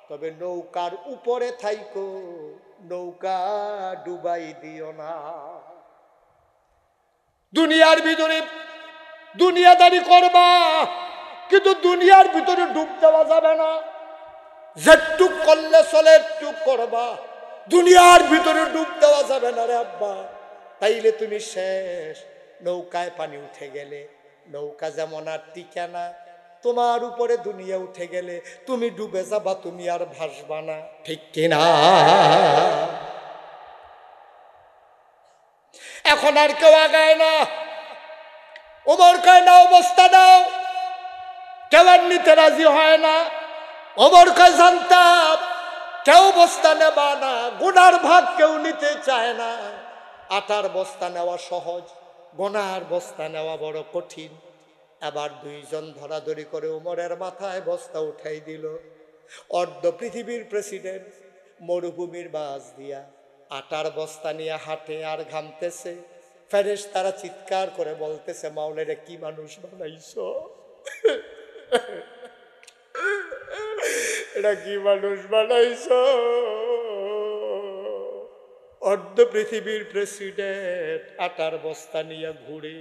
তবে নৌকার উপরে থাইকো, নৌকা ডুবাই দিও না। দুনিয়ার ভিতরে দুনিয়াদারি করবা, কিন্তু দুনিয়ার ভিতরে ডুব দেওয়া যাবে না। যেটুক করলে চলে একটু করবা, দুনিয়ার ভিতরে ডুব দেওয়া যাবে না রে আব্বা, তাইলে তুমি শেষ। নৌকায় পানি উঠে গেলে নৌকা যেমন আর টিকে না, তোমার উপরে দুনিয়া উঠে গেলে তুমি ডুবে যাবা, তুমি আর ভাসবা না, ঠিক কিনা? এখন আর কেউ আগায় না। ওমর কয় না অবস্থা দাও, কেউ আর নিতে রাজি হয় না। ওমর কয় জানতাম কেউ বস্তা নেবা না, গুনার ভাগ কেউ নিতে চায় না। আটার বস্তা নেওয়া সহজ, গোনার বস্তা নেওয়া বড় কঠিন। আবার দুইজন ধরাধরি করে ওমরের মাথায় বস্তা উঠাই দিল। অর্ধ পৃথিবীর প্রেসিডেন্ট মরুভূমির মাঝ দিয়া আটার বস্তা নিয়ে হাঁটে আর ঘামতেছে। ফেরেশতারা চিৎকার করে বলতেছে, মাওলানা কি মানুষ বানাইছো, এটা কি মানুষ বানাইছো? অর্ধ পৃথিবীর প্রেসিডেন্ট আটার বস্তা নিয়ে ঘুরে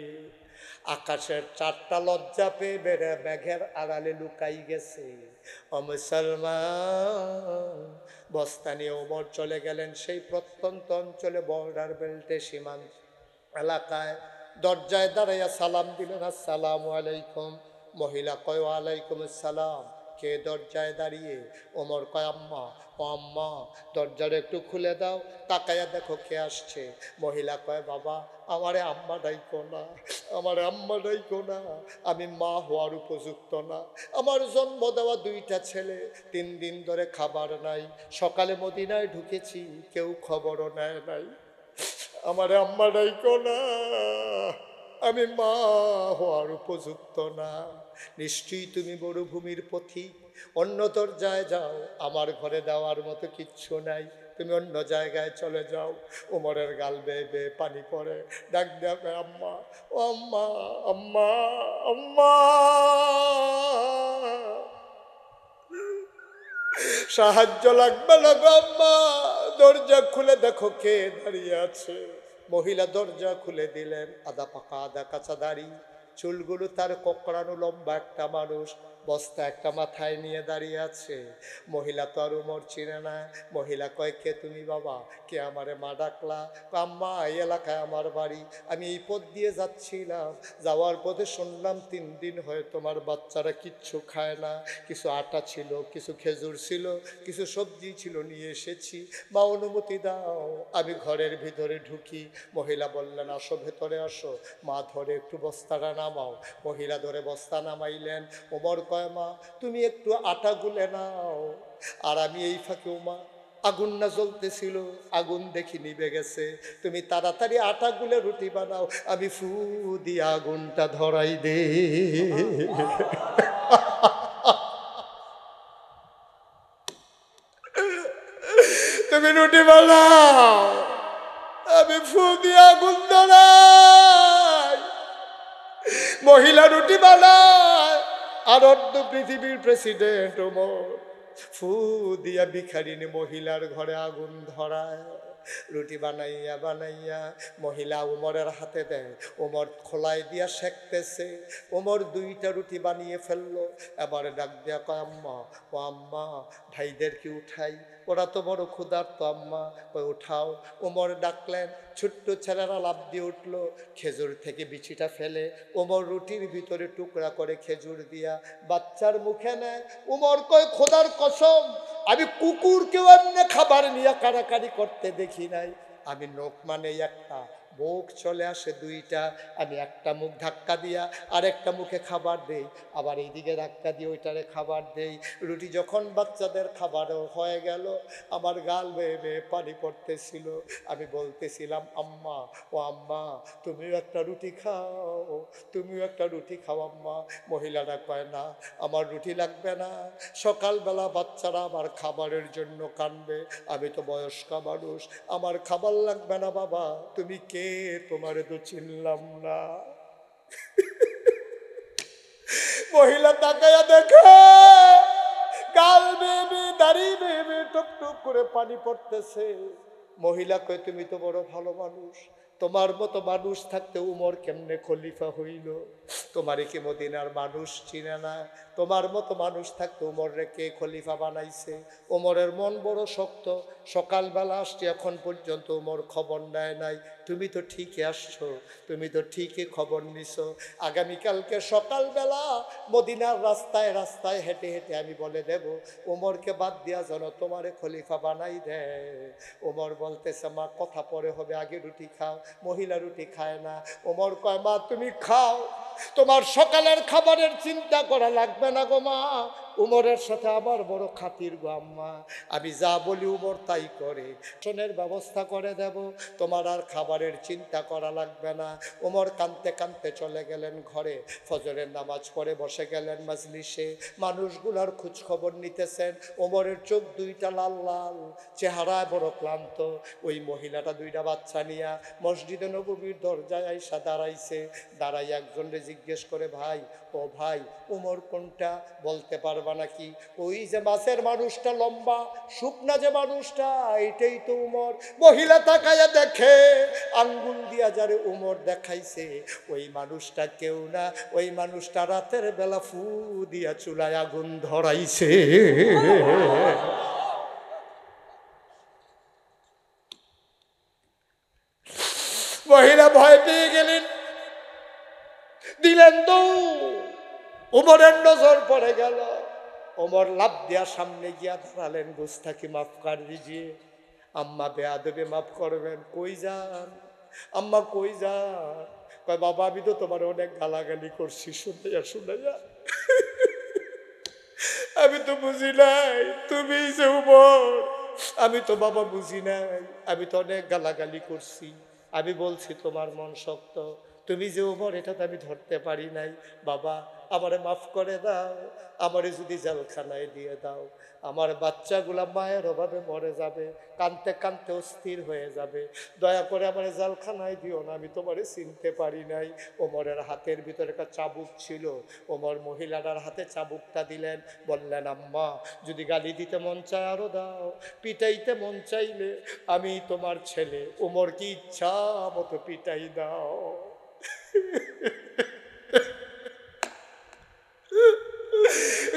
আকাশের চারটা লজ্জা পেয়ে বেড়ে মেঘের আড়ালে লুকাই গেছে। ও মুসলমান, বস্তা নিয়ে ওমর চলে গেলেন সেই প্রত্যন্ত অঞ্চলে, বর্ডার বেল্টে, সীমান্ত এলাকায়। দরজায় দাঁড়াইয়া সালাম দিলেন, আসসালামু আলাইকুম। মহিলা কয় ওয়ালাইকুম আসসালাম। কে দরজায় দাঁড়িয়ে? ওমর কয় আম্মা। ও আম্মা, দরজাটা একটু খুলে দাও, তাকাইয়া দেখো কে আসছে। মহিলা কয় বাবা, আমারে আম্মা ডাইকো না, আমার আম্মা ডাইকো না, আমি মা হওয়ার উপযুক্ত না। আমার জন্ম দেওয়া দুইটা ছেলে, 3 দিন ধরে খাবার নাই। সকালে মদিনায় ঢুকেছি, কেউ খবরও নেয় নাই। আমার আম্মা ডাইকো না, আমি মা হওয়ার উপযুক্ত না। নিশ্চয়ই তুমি মরুভূমির পথিক, অন্য দরজায় যাও, আমার ঘরে দেওয়ার মতো কিচ্ছু নাই, তুমি অন্য জায়গায় চলে যাও। ওমরের গাল বেয়ে বেয়ে পানি পড়ে, ডাক দেবে আম্মা, ও আম্মা, আম্মা, আম্মা। সাহায্য লাগবে না গো আম্মা, দরজা খুলে দেখো কে দাঁড়িয়ে আছে। মহিলা দরজা খুলে দিলেন। আদা পাকা আদা কাঁচা দাড়ি, চুলগুলো তার কোঁকড়ানো, লম্বা একটা মানুষ, বস্তা একটা মাথায় নিয়ে দাঁড়িয়ে আছে। মহিলা তো আর ওমর চিনে না। মহিলা কয় কে তুমি বাবা? কে আমারে মা ডাকলা? আম্মা, এই এলাকায় আমার বাড়ি, আমি এই পথ দিয়ে যাচ্ছিলাম, যাওয়ার পথে শুনলাম 3 দিন হয়ে তোমার বাচ্চারা কিচ্ছু খায় না। কিছু আটা ছিল, কিছু খেজুর ছিল, কিছু সবজি ছিল, নিয়ে এসেছি, মা অনুমতি দাও আমি ঘরের ভিতরে ঢুকি। মহিলা বললেন আসো, ভেতরে আসো। মা ধরে একটু বস্তাটা নামাও। মহিলা ধরে বস্তা নামাইলেন। ওমর কয় মা, তুমি একটু আটা গুলে নাও। আর আমি এই ফাঁকে, মা আগুন না জ্বলতেছিল, আগুন দেখি নিভে গেছে, তুমি তাড়াতাড়ি আটা গুলে রুটি বানাও, আমি ফু দিয়ে আগুনটা ধরাই দে। তুমি রুটি বানাও, আমি ফু দিয়ে আগুন ধরাই। মহিলা রুটি বানায়, আর অর্ধ পৃথিবীর প্রেসিডেন্ট ওমর ফু দিয়া ভিখারিনী মহিলার ঘরে আগুন ধরায়। রুটি বানাইয়া বানাইয়া মহিলা ওমরের হাতে দেয়, ওমর খোলাই দিয়া সেঁকতেছে। ওমর 2টা রুটি বানিয়ে ফেললো। এবারে ডাক দিয়া কয় আম্মা, ও আম্মা, ভাইদেরকে উঠাই, ওরা তো বড় ক্ষুধার্ত আম্মা, ওই উঠাও। ওমর ডাকলেন, ছোট্ট ছেলেরা লাফ দিয়ে উঠলো, খেজুর থেকে বিচিটা ফেলে ওমর রুটির ভিতরে টুকরা করে খেজুর দিয়া বাচ্চার মুখে নেয়। ওমর কয় খোদার কসম, আমি কুকুরকেও এমনি খাবার নিয়ে কাড়াকাড়ি করতে দেখি নাই। আমি লোকমানে একটা মুখ চলে আসে দুইটা, আমি একটা মুখ ধাক্কা দিয়া আরেকটা মুখে খাবার দেই, আবার এইদিকে ধাক্কা দিয়ে ওইটারে খাবার দেই। রুটি যখন বাচ্চাদের খাবারও হয়ে গেল, আমার গাল বেয়ে বেয়ে পানি পড়তেছিল। আমি বলতেছিলাম, আম্মা, ও আম্মা, তুমিও একটা রুটি খাও, তুমিও একটা রুটি খাও আম্মা। মহিলারা কয়, না, আমার রুটি লাগবে না, সকালবেলা বাচ্চারা আমার খাবারের জন্য কাঁদবে, আমি তো বয়স্ক মানুষ, আমার খাবার লাগবে না বাবা। তুমি কে? তোমারে তো চিনলাম না। মহিলা তাকায়া দেখে, গাল বেবি, দাড়ি বেবি, টুপ টুপ করে পানি পড়তেছে। মহিলা কয়, তুমি তো বড় ভালো মানুষ, তোমার মতো মানুষ থাকতে উমর কেমনে খলিফা হইল? তোমার কি মদিনার মানুষ চিনে না? তোমার মতো মানুষ থাকতে উমর কে খলিফা বানাইছে? উমরের মন বড় শক্ত, সকালবেলা আসছে, এখন পর্যন্ত উমর খবর নেয় নাই। তুমি তো ঠিকই আসছো, তুমি তো ঠিকই খবর নিছো। আগামীকালকে সকালবেলা মদিনার রাস্তায় রাস্তায় হেঁটে হেঁটে আমি বলে দেব, উমরকে বাদ দিয়া যেন তোমারে খলিফা বানাই দেয়। উমর বলতেছে, মা, কথা পরে হবে, আগে রুটি খাও। মহিলা রুটি খায় না। ওমর কয়, মা, তুমি খাও, তোমার সকালের খাবারের চিন্তা করা লাগবে না গো মা। উমরের সাথে আমার বড় খাতির গো আম্মা, আমি যা বলি উমর তাই করে, শোনের ব্যবস্থা করে দেব, তোমার আর খাবারের চিন্তা করা লাগবে না। উমর কাঁদতে কাঁদতে চলে গেলেন ঘরে, ফজরের নামাজ পড়ে বসে গেলেন মাজলিসে, মানুষগুলার খোঁজ খবর নিতেছেন। ওমরের চোখ দুইটা লাল লাল, চেহারায় বড় ক্লান্ত। ওই মহিলাটা দুইটা বাচ্চা নিয়া মসজিদে নববীর দরজায় আইসা দাঁড়াইছে। দাঁড়াই একজনরে জিজ্ঞেস করে, ভাই, ও ভাই, উমর কোনটা বলতে পারবা নাকি? ওই যে মাছের মানুষটা, লম্বা শুকনা যে মানুষটা, এইটাই তো উমর। মহিলা তাকায়া দেখে, আঙ্গুল দিয়া যারে উমর দেখাইছে ওই মানুষটা কেউ না, ওই মানুষটা রাতের বেলা ফু দিয়া চুলায় আগুন ধরাইছে। মহিলা ভয় পেয়ে গেলেন, দিলেন তো, উমরের নজর পড়ে গেল। ওমর লাফ দিয়া সামনে গিয়া দাঁড়ালেন, গোস্তাকি মাফ কর দিজিয়ে, আম্মা বেয়াদবে মাফ করবেন। কই যান আম্মা, কই যান? কয়, বাবা, আমি তো তোমার অনেক গালাগালি করছি, শুনাইয়া শুনাইয়া আমি তো বুঝি নাই তুমি যে উমর, আমি তো বাবা বুঝি নাই, আমি তো অনেক গালাগালি করছি, আমি বলছি তোমার মন শক্ত, তুমি যে উমর এটা তো আমি ধরতে পারি নাই। বাবা, আমারে মাফ করে দাও, আমারে যদি জেলখানায় দিয়ে দাও, আমার বাচ্চাগুলা মায়ের অভাবে মরে যাবে, কানতে কানতে অস্থির হয়ে যাবে, দয়া করে আমারে জেলখানায় দিও না, আমি তোমারে চিনতে পারি নাই। ওমরের হাতের ভিতরে একটা চাবুক ছিল, ওমর মহিলাটার হাতে চাবুকটা দিলেন, বললেন, আম্মা, যদি গালি দিতে মন চায় আরো দাও, পিটাইতে মন চাইলে আমি তোমার ছেলে ওমর কি ইচ্ছা মতো পিটাই দাও।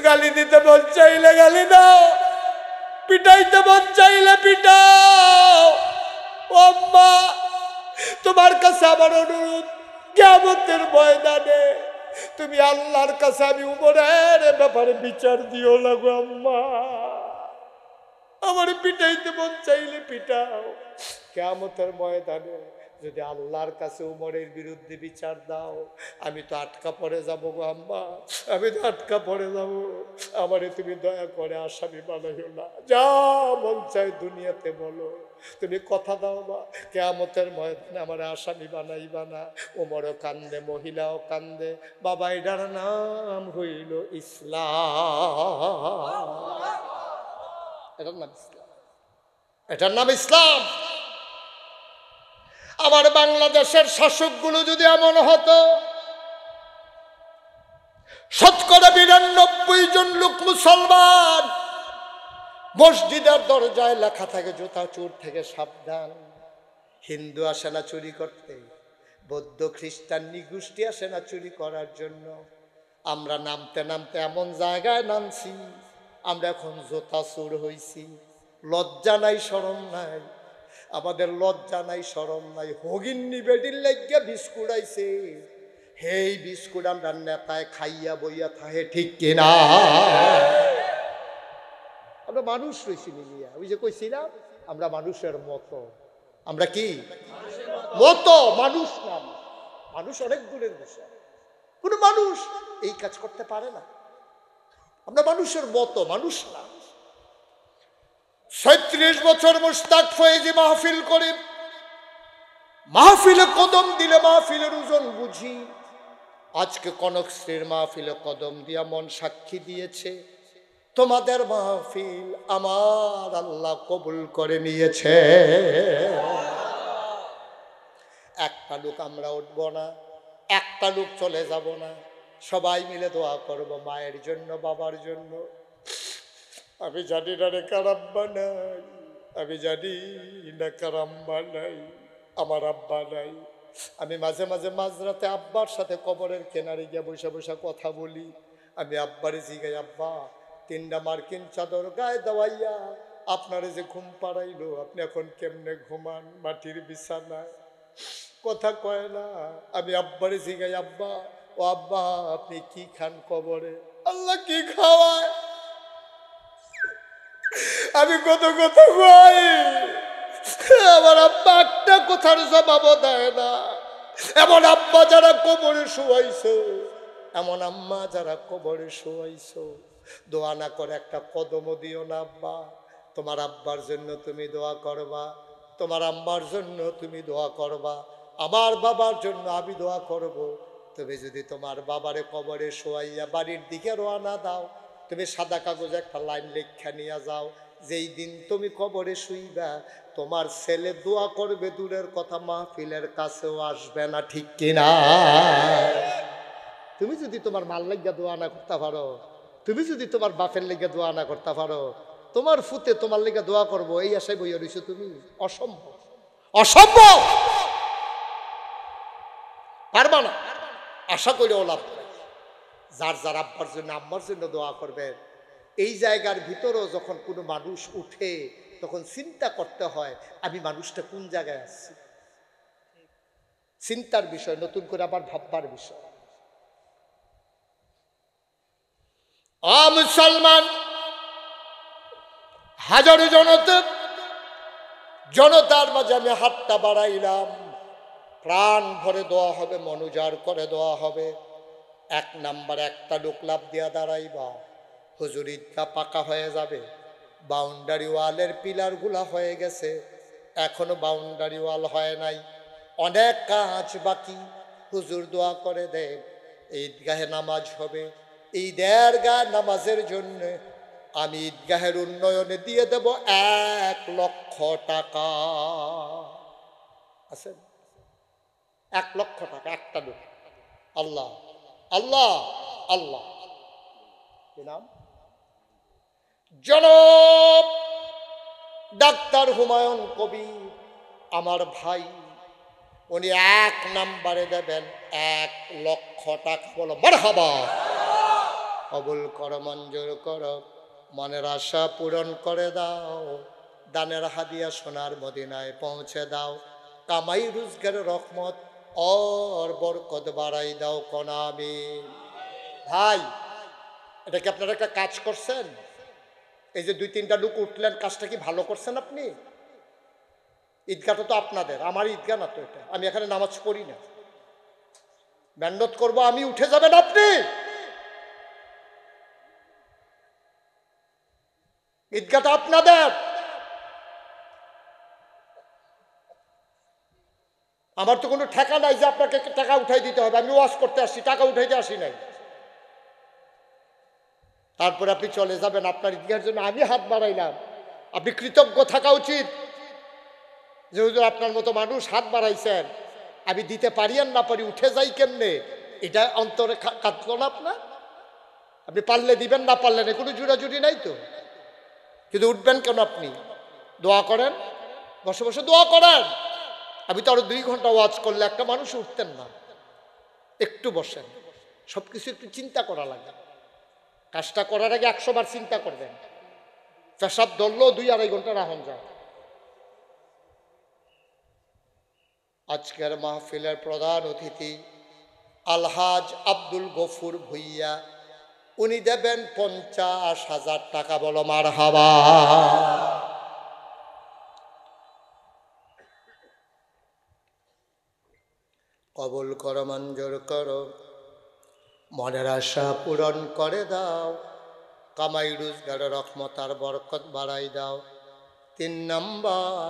গালি দিতে মন চাইলে গালি দাও, পিটাইতে মন চাইলে পিটাও। আম্মা, তোমার কাছে আমার অনুরোধ, কিয়ামতের ময়দানে তুমি আল্লাহর কাছে আমি উমরের ব্যাপারে বিচার দিও না গো আম্মা, আমার পিটাইতে মন চাইলে পিটাও। কিয়ামতের ময়দানে যদি আল্লাহর কাছে উমরের বিরুদ্ধে বিচার দাও, আমি তো আটকা পড়ে যাবো গো আম্মা, আমি তো আটকা পড়ে যাবো, আমারে তুমি দয়া করে আসামি বানাইও না, যা মন চাই দুনিয়াতে বলো, তুমি কথা দাও বা কিয়ামতের ময়দানে আমার আসামি বানাইবা না। উমরও কান্দে, মহিলাও কান্দে। বাবা, এটার নাম হইল ইসলাম, এটার নাম ইসলাম, এটার নাম ইসলাম। আমার বাংলাদেশের শাসকগুলো যদি এমন হতো, ৯৯ জন লোক মুসলমান, মসজিদের দরজায় লেখা থাকে জুতা চোর থেকে সাবধান, হিন্দু আসে না চুরি করতে, বৌদ্ধ খ্রিস্টান নিগোষ্ঠী আসে না চুরি করার জন্য। আমরা নামতে নামতে এমন জায়গায় নামছি, আমরা এখন জুতা চোর হইছি। লজ্জা নাই, শরম নাই, আমাদের লজ্জা নাই, শরম নাই। হগিন্নি বেডির লাগিয়া বিস্কুট আইছে, হেই বিস্কুট আমরা নেতায় খাইয়া বইয়া থাহে, ঠিক কিনা? আমরা মানুষ রয়েছি মিলিয়া, ওই যে কইছিলাম আমরা মানুষের মতো, আমরা কি মতো, মানুষ না। মানুষ অনেক দূরের বিষয়, কোন মানুষ এই কাজ করতে পারে না। আমরা মানুষের মতো, মানুষ না। ৩৬ বছর মুশতাক ফয়েজি মাহফিল করে, মাহফিলে কদম দিলে মাহফিলের ওজন বুঝি। আজকে কনকশ্রীর মাহফিলে কদম দিয়া মন সাক্ষী দিয়েছে, তোমাদের মাহফিল আমার আল্লাহ কবুল করে নিয়েছে। একটা লোক আমরা উঠবো না, একটা লোক চলে যাব না, সবাই মিলে দোয়া করব মায়ের জন্য, বাবার জন্য। আমি জানি না রে কার আব্বা নাই, আমি জানি না কার আম্মা নাই, আমার আব্বা নাই। আমি মাঝে মাঝে মাঝরাতে আব্বার সাথে কবরের কেনারে গিয়ে বসে বসে কথা বলি। আমি আব্বারে জিগাই, আব্বা 3টা মার্কিন চাদর গায়ে দেওয়াইয়া আপনারে যে ঘুম পাড়াইলো, আপনি এখন কেমনে ঘুমান মাটির বিছানায়? কথা কয় না। আমি আব্বারে জিগাই, আব্বা ও আব্বা আপনি কি খান কবরে? আল্লাহ কি খাওয়ায়? আমি কত কথা কই, আমার আব্বা একটা কথার জবাব দেয় না। এমন আব্বা যারা কবরে শুয়াইছো, এমন আম্মা যারা কবরে শুয়াইছো, দোয়া না করে একটা কদমও দিও না আব্বা। তোমার আব্বার জন্য তুমি দোয়া করবা, তোমার আম্মার জন্য তুমি দোয়া করবা, আমার বাবার জন্য আমি দোয়া করব। তুমি যদি তোমার বাবারে কবরে শোয়াইয়া বাড়ির দিকে রওনা দাও, তুমি সাদা কাগজে একটা লাইন লেখা নিয়ে যাও, যেই দিন তুমি কবরে শুইবা তোমার ছেলে দোয়া করবে দূরের কথা, মাহফিলের কাছেও আসবে না। ঠিক কিনা? তুমি যদি তোমার মাল লাগিয়া দোয়া না করতে পারো, তুমি যদি তোমার বাপের লেগে দোয়া না করতে পারো, তোমার ফুতে তোমার লেগে দোয়া করবো এই আশায় বইয়া রইছো তুমি? অসম্ভব, অসম্ভব, পারবা না। আশা করেও লাভ নাই। যার যার আব্বার জন্য আম্মার জন্য দোয়া করবেন। এই জায়গার ভিতরেও যখন কোনো মানুষ উঠে তখন চিন্তা করতে হয় আমি মানুষটা কোন জায়গায় আসছি। চিন্তার বিষয়, নতুন করে আবার ভাববার বিষয়। মুসলমান, হাজারো জনতার মাঝে আমি হাতটা বাড়াইলাম। প্রাণ ভরে দোয়া হবে, মনোজার করে দোয়া হবে। 1 নাম্বার, একটা লোক লাভ দিয়া দাঁড়াইবা, হুজুর ঈদগাহ পাকা হয়ে যাবে, বাউন্ডারি ওয়ালের পিলার গুলা হয়ে গেছে, এখনো বাউন্ডারি ওয়াল হয় নাই, অনেক কাজ বাকি। হুজুর দোয়া করে দেন ঈদগাহে নামাজ হবে। ঈদের নামাজের জন্য আমি ঈদগাহের উন্নয়নে দিয়ে দেব 1 লক্ষ টাকা। আছেন? 1 লক্ষ টাকা একটা লোক। আল্লাহ আল্লাহ আল্লাহ। কি নাম? জনাব ডাক্তার হুমায়ুন কবির, আমার ভাই, উনি 1 নাম্বারে দেবেন 1 লক্ষ টাকা। বলো মারহাবা। কবুল করো, মঞ্জুর করো, মনের আশা পূরণ করে দাও, দানের হাদিয়া সোনার মদিনায় পৌঁছে দাও, কামাই রোজগারের রহমত और বরকত বাড়াই দাও, কোন আমিন। ভাই, এটা কি আপনারা একটা কাজ করছেন? এই যে 2-3টা লোক উঠলেন, কাজটা কি ভালো করছেন আপনি? ঈদগাহটা তো আপনাদের, আমার ঈদগাহ না তো এটা। আমি এখানে নামাজ পড়ি না, মেহনত করবো আমি, উঠে যাবেন আপনি। ঈদগাহটা আপনাদের। আমার তো কোনো ঠেকা নাই যে আপনাকে টাকা উঠাই দিতে হবে। আমি ওয়াজ করতে আসছি, টাকা উঠাইতে আসি নাই। তারপরে আপনি চলে যাবেন, আপনার ঈদগাহের জন্য আমি হাত বাড়াইলাম, আপনি কৃতজ্ঞ থাকা উচিত যে হুজুর আপনার মতো মানুষ হাত বাড়াইছেন, আমি দিতে পারি আর না পারি, উঠে যাই কেমনে, এটা অন্তরে কাঁদলো না আপনার? আপনি পারলে দিবেন, না পারলে না, কোনো জুড়াজুড়ি নাই তো। কিন্তু উঠবেন কেন আপনি? দোয়া করেন, বসে বসে দোয়া করেন। আমি তো আরো 2 ঘন্টা ওয়াজ করলে একটা মানুষ উঠতেন না। একটু বসেন, সবকিছু একটু চিন্তা করা লাগে। কাজটা করার আগে 100 বার চিন্তা করবেন। পেশাব ধরলেও 2-2.5 ঘন্টা রাখুন যায়। আজকের মাহফিলের প্রধান অতিথি আলহাজ আব্দুল গফুর ভুইয়া, উনি দেবেন 50,000 টাকা। বলো মারহাবা। কবুল করো, মঞ্জুর করো, মনের আশা পূরণ করে দাও, কামাই রোজগার রহমত আর বরকত বাড়াই দাও। 3 নম্বর,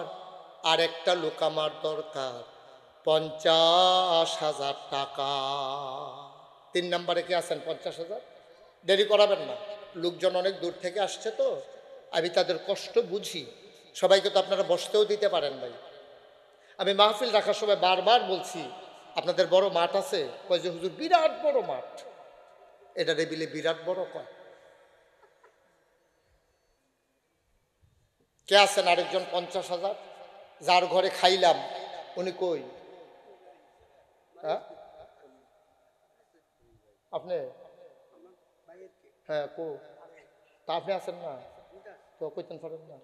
আরেকটা লোক আমার দরকার, 50,000 টাকা। 3 নম্বরে কে আছেন? 50,000। দেরি করাবেন না, লোকজন অনেক দূর থেকে আসছে তো, আমি তাদের কষ্ট বুঝি। সবাইকে তো আপনারা বসতেও দিতে পারেন ভাই। আমি মাহফিল রাখার সময় বারবার বলছি, আপনাদের বড় মাঠ আছে? কয় যে হুজুর বিরাট বড় মাঠ। এটা রেবিলে বিরাট বড় কয়। কে আছেন আরেকজন? 50,000। যার ঘরে খাইলাম উনি কই? হ্যাঁ আপনি? হ্যাঁ কো? তা আপনি আছেন না তো কইতেন পারেন না?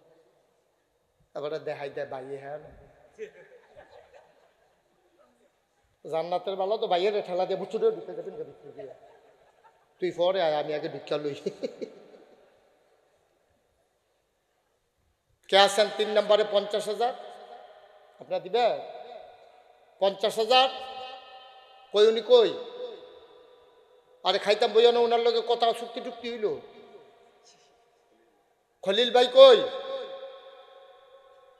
এবারে দেখাই দেয় বাইয়ে। হ্যাঁ জান্নাতের বেলা তো বাইয়ের ঠেলা দিয়ে বুচুরেও ঢুকে যাবেন। তুই পরে আয়, আমি আগে ঢুকা লই। কে আছেন 3 নম্বরে? 50,000 আপনার দিবে? 50,000 কই? উনি কই? আরে খাইতাম বইয়া না, ওনার লগে কথা চুক্তি টুক্তি হইল। খলিল ভাই কই?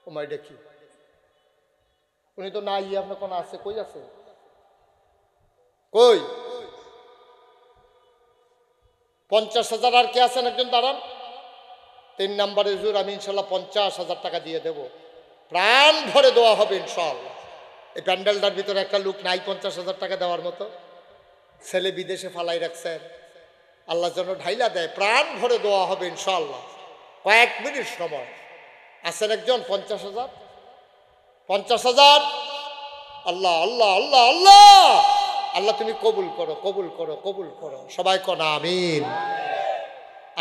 ও মাই দেখি উনি তো না ইয়ে, আপনার কোন আছে? কই আছে? কই? 50,000। আর কে আছেন? একজন দাঁড়ান। 3 নম্বরে হুজুর আমি ইনশাল্লাহ 50,000 টাকা দিয়ে দেব, প্রাণ ভরে দেওয়া হবে ইনশাল্লাহ। এই প্যান্ডেলটার ভিতরে একটা লোক নাই 50,000 টাকা দেওয়ার মতো? ছেলে বিদেশে ফালাই রাখছেন, আল্লাহ যেন ঢাইলা দেয়, প্রাণ ভরে দেওয়া হবে ইনশাল্লাহ। কয়েক মিনিট সময়। আছেন একজন? 50,000। 50,000। আল্লাহ আল্লাহ আল্লাহ আল্লাহ আল্লাহ, তুমি কবুল করো, কবুল করো, কবুল করো। সবাই কোন আমিন।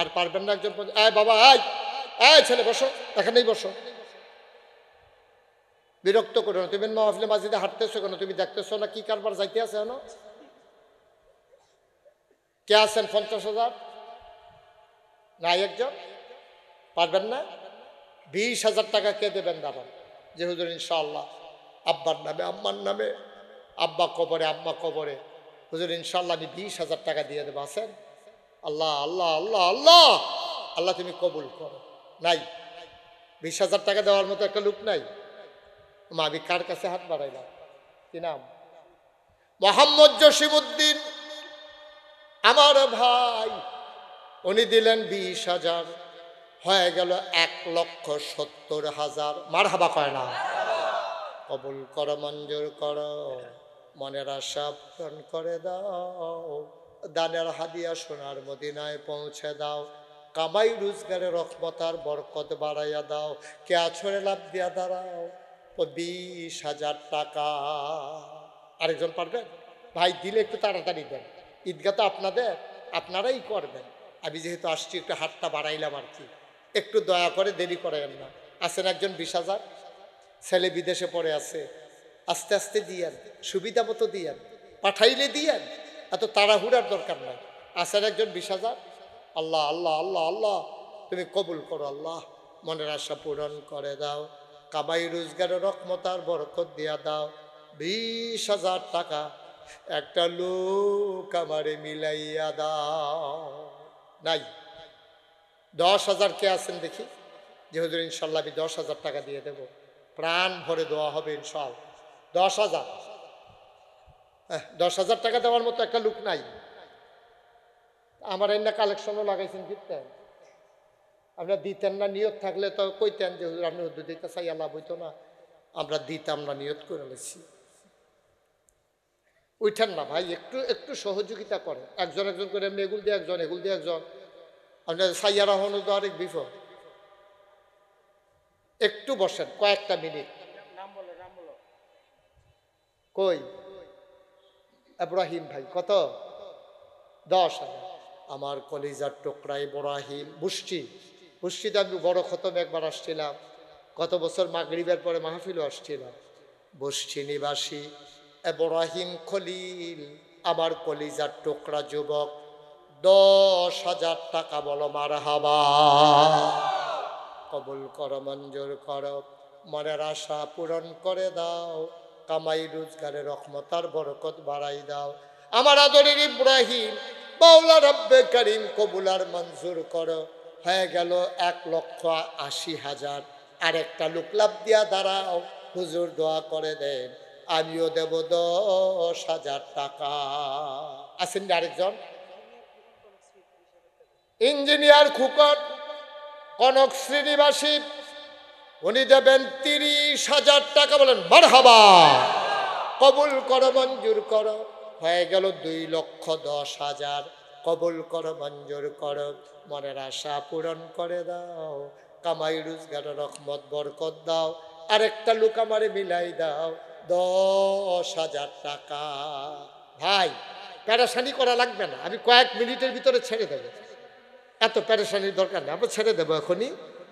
আর পারবেন না একজন? এই বাবা, এই ছেলে বসো, এখানেই বসো। বিরক্ত করো না। তুমি মাহফিলে মাঝিদে হাঁটতেছো কেন? তুমি দেখতেছো না কি কারবার যাইতে আছে? এনো কে আছেন? 50,000 নাই একজন? পারবেন না? 20,000 টাকা কে দেবেন? দাঁড়ান। যে হুজুর ইনশাআল্লাহ আব্বার নামে, আম্মার নামে, আব্বা কবরে, আম্মা কবরে, হুজুর ইনশাআল্লাহ আমি 20,000 টাকা দিয়ে দেবো। আছেন? আল্লাহ আল্লাহ আল্লাহ আল্লাহ আল্লাহ, তুমি কবুল করো। নাই? 20,000 টাকা দেওয়ার মতো একটা লোক নাই? আমি কার কাছে হাত বাড়াইলাম? কি নাম? মোহাম্মদ জসিমউদ্দিন আমার ভাই, উনি দিলেন 20,000, হয়ে গেল 1,70,000। মারহাবা কয় না? কবুল করো, মঞ্জুর করো, মনের আশা পূরণ করে দাও, দানের হাদিয়া সোনার মদিনায় পৌঁছে দাও, কামাই রোজগারে রহমত আর বরকত বাড়াইয়া দাও। কে আছড়ে লাভ দিয়া দাঁড়াও, 20,000 টাকা। আরেকজন পারবেন? ভাই দিলে একটু তাড়াতাড়ি দেন, ঈদগাহ তো আপনাদের, আপনারাই করবেন। আমি যেহেতু আসছি একটু হাতটা বাড়াইলাম আর কি, একটু দয়া করে দেরি করেন না। আছেন একজন? 20,000। ছেলে বিদেশে পড়ে আছে, আস্তে আস্তে দিয়েন, সুবিধা মতো দিয়েন, পাঠাইলে দিয়েন, এত তাড়াহুড়ার দরকার নাই। আছেন একজন? 20,000। আল্লাহ আল্লাহ আল্লাহ আল্লাহ, তুমি কবুল করো আল্লাহ, মনের আশা পূরণ করে দাও, কামাই রোজগারের রহমত আর বরকত দিয়া দাও। 20,000 টাকা একটা লোক আমারে মিলাইয়া দাও। নাই? 10,000 কে আছেন দেখি? যে হুজুর ইনশাল্লাহ আমি 10,000 টাকা দিয়ে দেব, প্রাণ ভরে দেওয়া হবে ইনশাল্লাহ। 10,000। 10,000 টাকা দেওয়ার মতো একটা লোক নাই? আমার এনে কালেকশনও লাগাইছেন, দিতেন আপনার? দিতেন না? নিয়ত থাকলে তো কইতেন যে হুজুর আপনি উদ্যোগ দিতে চাই, আল্লাহ বইতো না, আমরা দিতাম না, নিয়ত করে লেছি। উঠেন না ভাই, একটু একটু সহযোগিতা করে, একজন একজন করে, এমনি এগুল দিয়ে একজন, এগুল দিয়ে একজন, আপনার সাইয়ারা হন তো আরেক বিপদ। একটু বসেন কয়েকটা মিনিট। কই? ইব্রাহিম ভাই কত? 10,000। আমার কলিজার টুকরা ইব্রাহিম বুষ্টি, বুষ্টিতে আমি বড় খতম একবার আসছিলাম, গত বছর মাগরিবের পরে মাহফিলও আসছিলাম। বষ্টি নিবাসী ইব্রাহিম খলিল, আমার কলিজার টুকরা যুবক, 10,000 টাকা। বলো মারহাবা। কবুল করো, মঞ্জুর করো, মনের আশা পূরণ করে দাও, কামাই রোজগারে রহমতার বরকত বাড়াই দাও। আমার আদরের ইব্রাহিম মাওলা রব্বে করিম কবুলার মঞ্জুর করো। হয়ে গেল 1,80,000। আর একটা লোক লাভ দিয়া দাঁড়াও, হুজুর দোয়া করে দেন, আমিও দেব 10,000 টাকা। আছেন আরেকজন ইঞ্জিনিয়ার খুকট কনক শ্রীনিবাসী, উনি দেবেন 30,000 টাকা। বলেন মারহাবা, কবুল করো মঞ্জুর করো। হয়ে গেল 2,10,000। কবুল করো মঞ্জুর করো, মনের আশা পূরণ করে দাও, কামাই রোজগার রহমত বরকত দাও। আরেকটা লোক আমারে মিলাই দাও 10,000 টাকা। ভাই প্যারাসানি করা লাগবে না, আমি কয়েক মিনিটের ভিতরে ছেড়ে দেবো, এত প্যারেশানির দরকার নেই, আমরা ছেড়ে দেবো এখনই।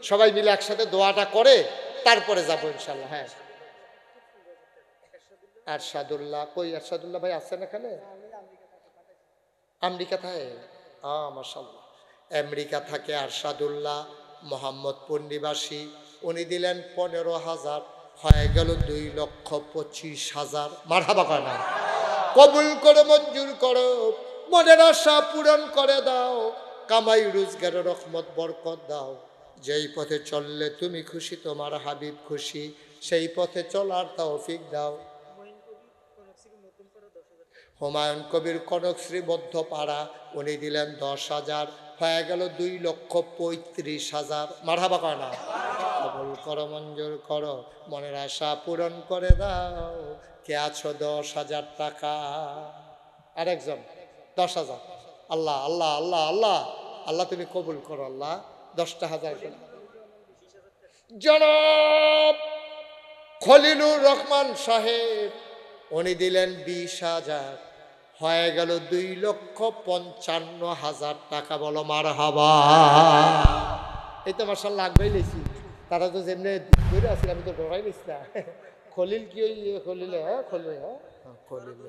সবাই মিলে একসাথে দোয়াটা করে তারপরে যাবো ইনশাল্লাহ। হ্যাঁ আরশাদুল্লাহ, কই আরশাদুল্লাহ ভাই আছেন এখানে? আমেরিকা থাকে, মাশাআল্লাহ। আমেরিকা থাকে আরশাদুল্লাহ, মোহাম্মদপুর নিবাসী। উনি দিলেন 15,000। হয়ে গেল 2,25,000। মারহাবা করে না, কবুল করে মঞ্জুর করো, মনের আশা পূরণ করে দাও, কামাই রোজগারের রহমত বরকত দাও। যেই পথে চললে তুমি খুশি, তোমার হাবিব খুশি, সেই পথে চলার তৌফিক দাও। হুমায়ুন কবির কনকশ্রী মধ্যপাড়া, উনি দিলেন 10,000। হয়ে গেল 2,35,000। মারহাবা করে না, কবুল করো মঞ্জুর করো, মনের আশা পূরণ করে দাও। কে আছো 10,000 টাকা? আরেকজন 10,000। আল্লাহ আল্লাহ আল্লাহ আল্লাহ আল্লাহ, তুমি কবুল করো আল্লাহ। 10,000 জনাব খলিলুর রহমান সাহেব, উনি দিলেন 20,000। হয়ে গেল 2,55,000 টাকা। বলো মারহাবা। এই তো মাশাআল্লাহ লাগবেই লেছি, তারা তো যেমনি ধরে আসছিল, আমি তো ডরাই নিস না। খলিল কি ওই খলিল? হ্যাঁ খলিল, হ্যাঁ খলিল।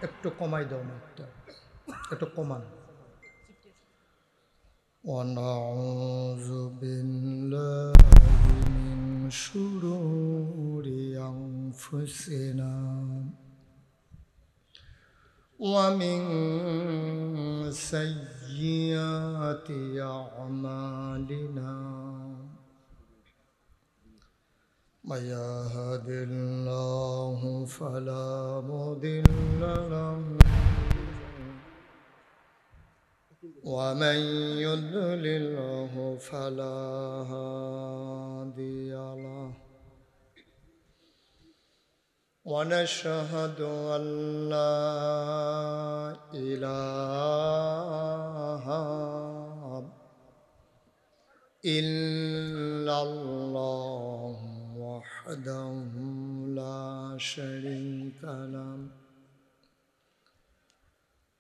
একটু কমাই দাও না, একটু কমান। ونعوذ بالله من شرور أنفسنا ومن سيئات أعمالنا، من يهد الله فلا مضل له ومن يضلله فلا هادي له، ونشهد أن لا إله إلا الله وحده لا شريك له،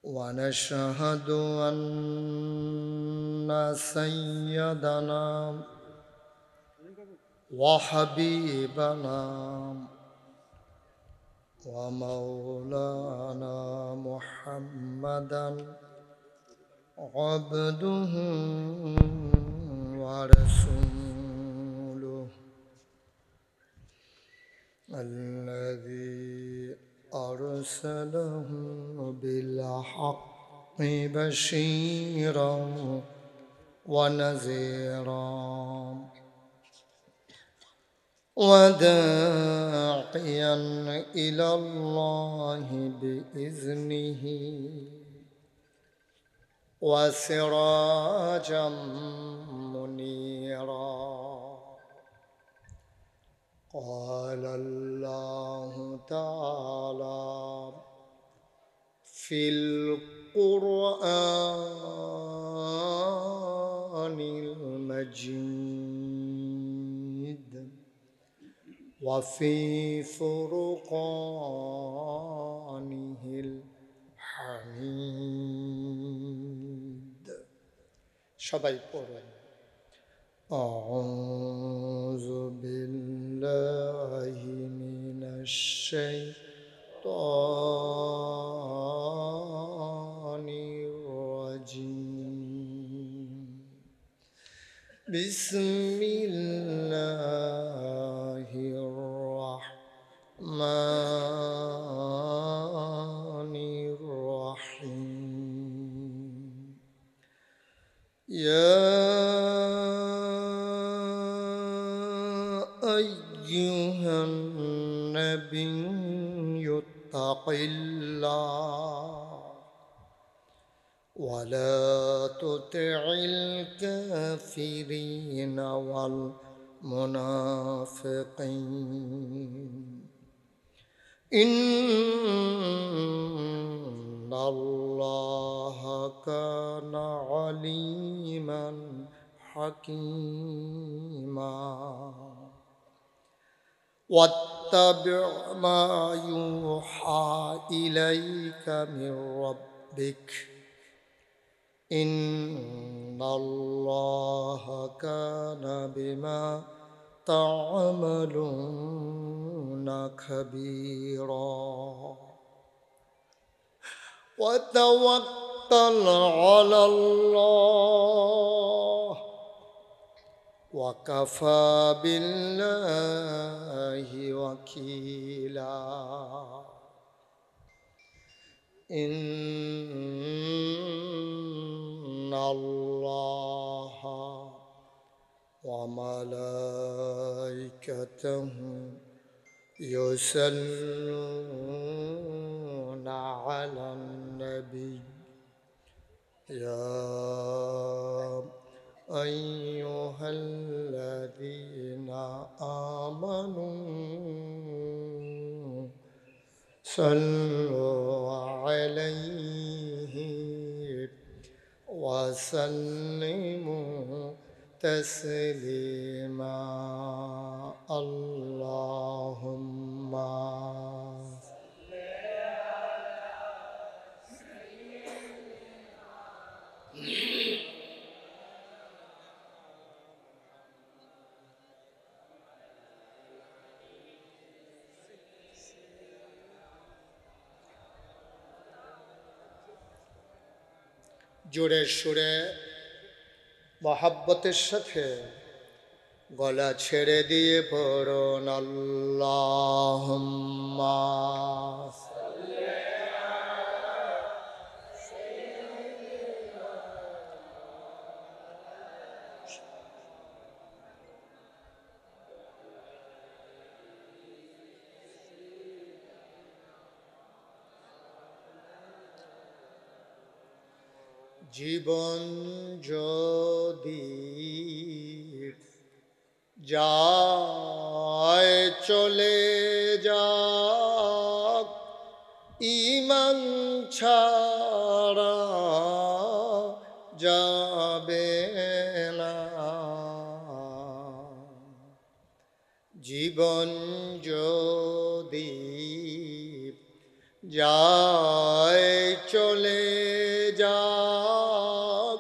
ونشهد أن سيدنا وحبيبنا ومولانا محمدا عبده ورسوله الذي أرسله بالحق بشيرا ونذيرا وداعيا إلى الله بإذنه وسراجا منيرا. قال الله تعالى في القرآن المجيد وفي فرقانه الحميد. সবাই পড়েন أعوذ بالله من الشيطان بسم الله الرحمن الرحيم يا أيها النبي اتق الله ولا تطع الكافرين والمنافقين إن الله كان عليما حكيما واتبع ما يوحى إليك من ربك إن الله كان بما تعملون خبيرا وتوكل على الله وكفى بالله وكيلا إن الله وملائكته يصلون على النبي يا أيها الذين آمنوا صلوا عليه وسلموا تسليما اللهم জোরে সুরে মহাব্বতের সাথে গলা ছেড়ে দিয়ে পড়ুন আল্লাহুম্মা জীবন যদি যায় চলে যাক ঈমান ছাড়া যাবে না জীবন যদি যায় চলে যাক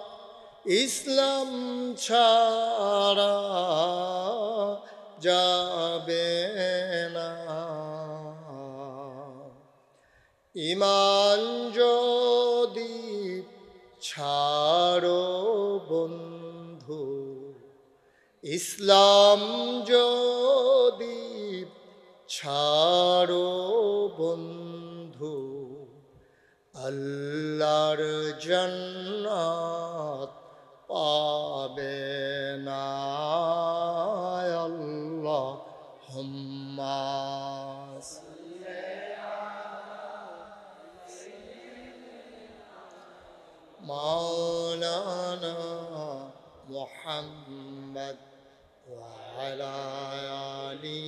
ইসলাম ছাড়া যাবে না ঈমান যদি ছাড়ো বন্ধু ইসলাম যদি ছাড়ো বন্ধু আল্লাহর জান্নাত পাবে না আল্লাহুম্মা মাওলানা মুহাম্মদ ওয়া আলা আলি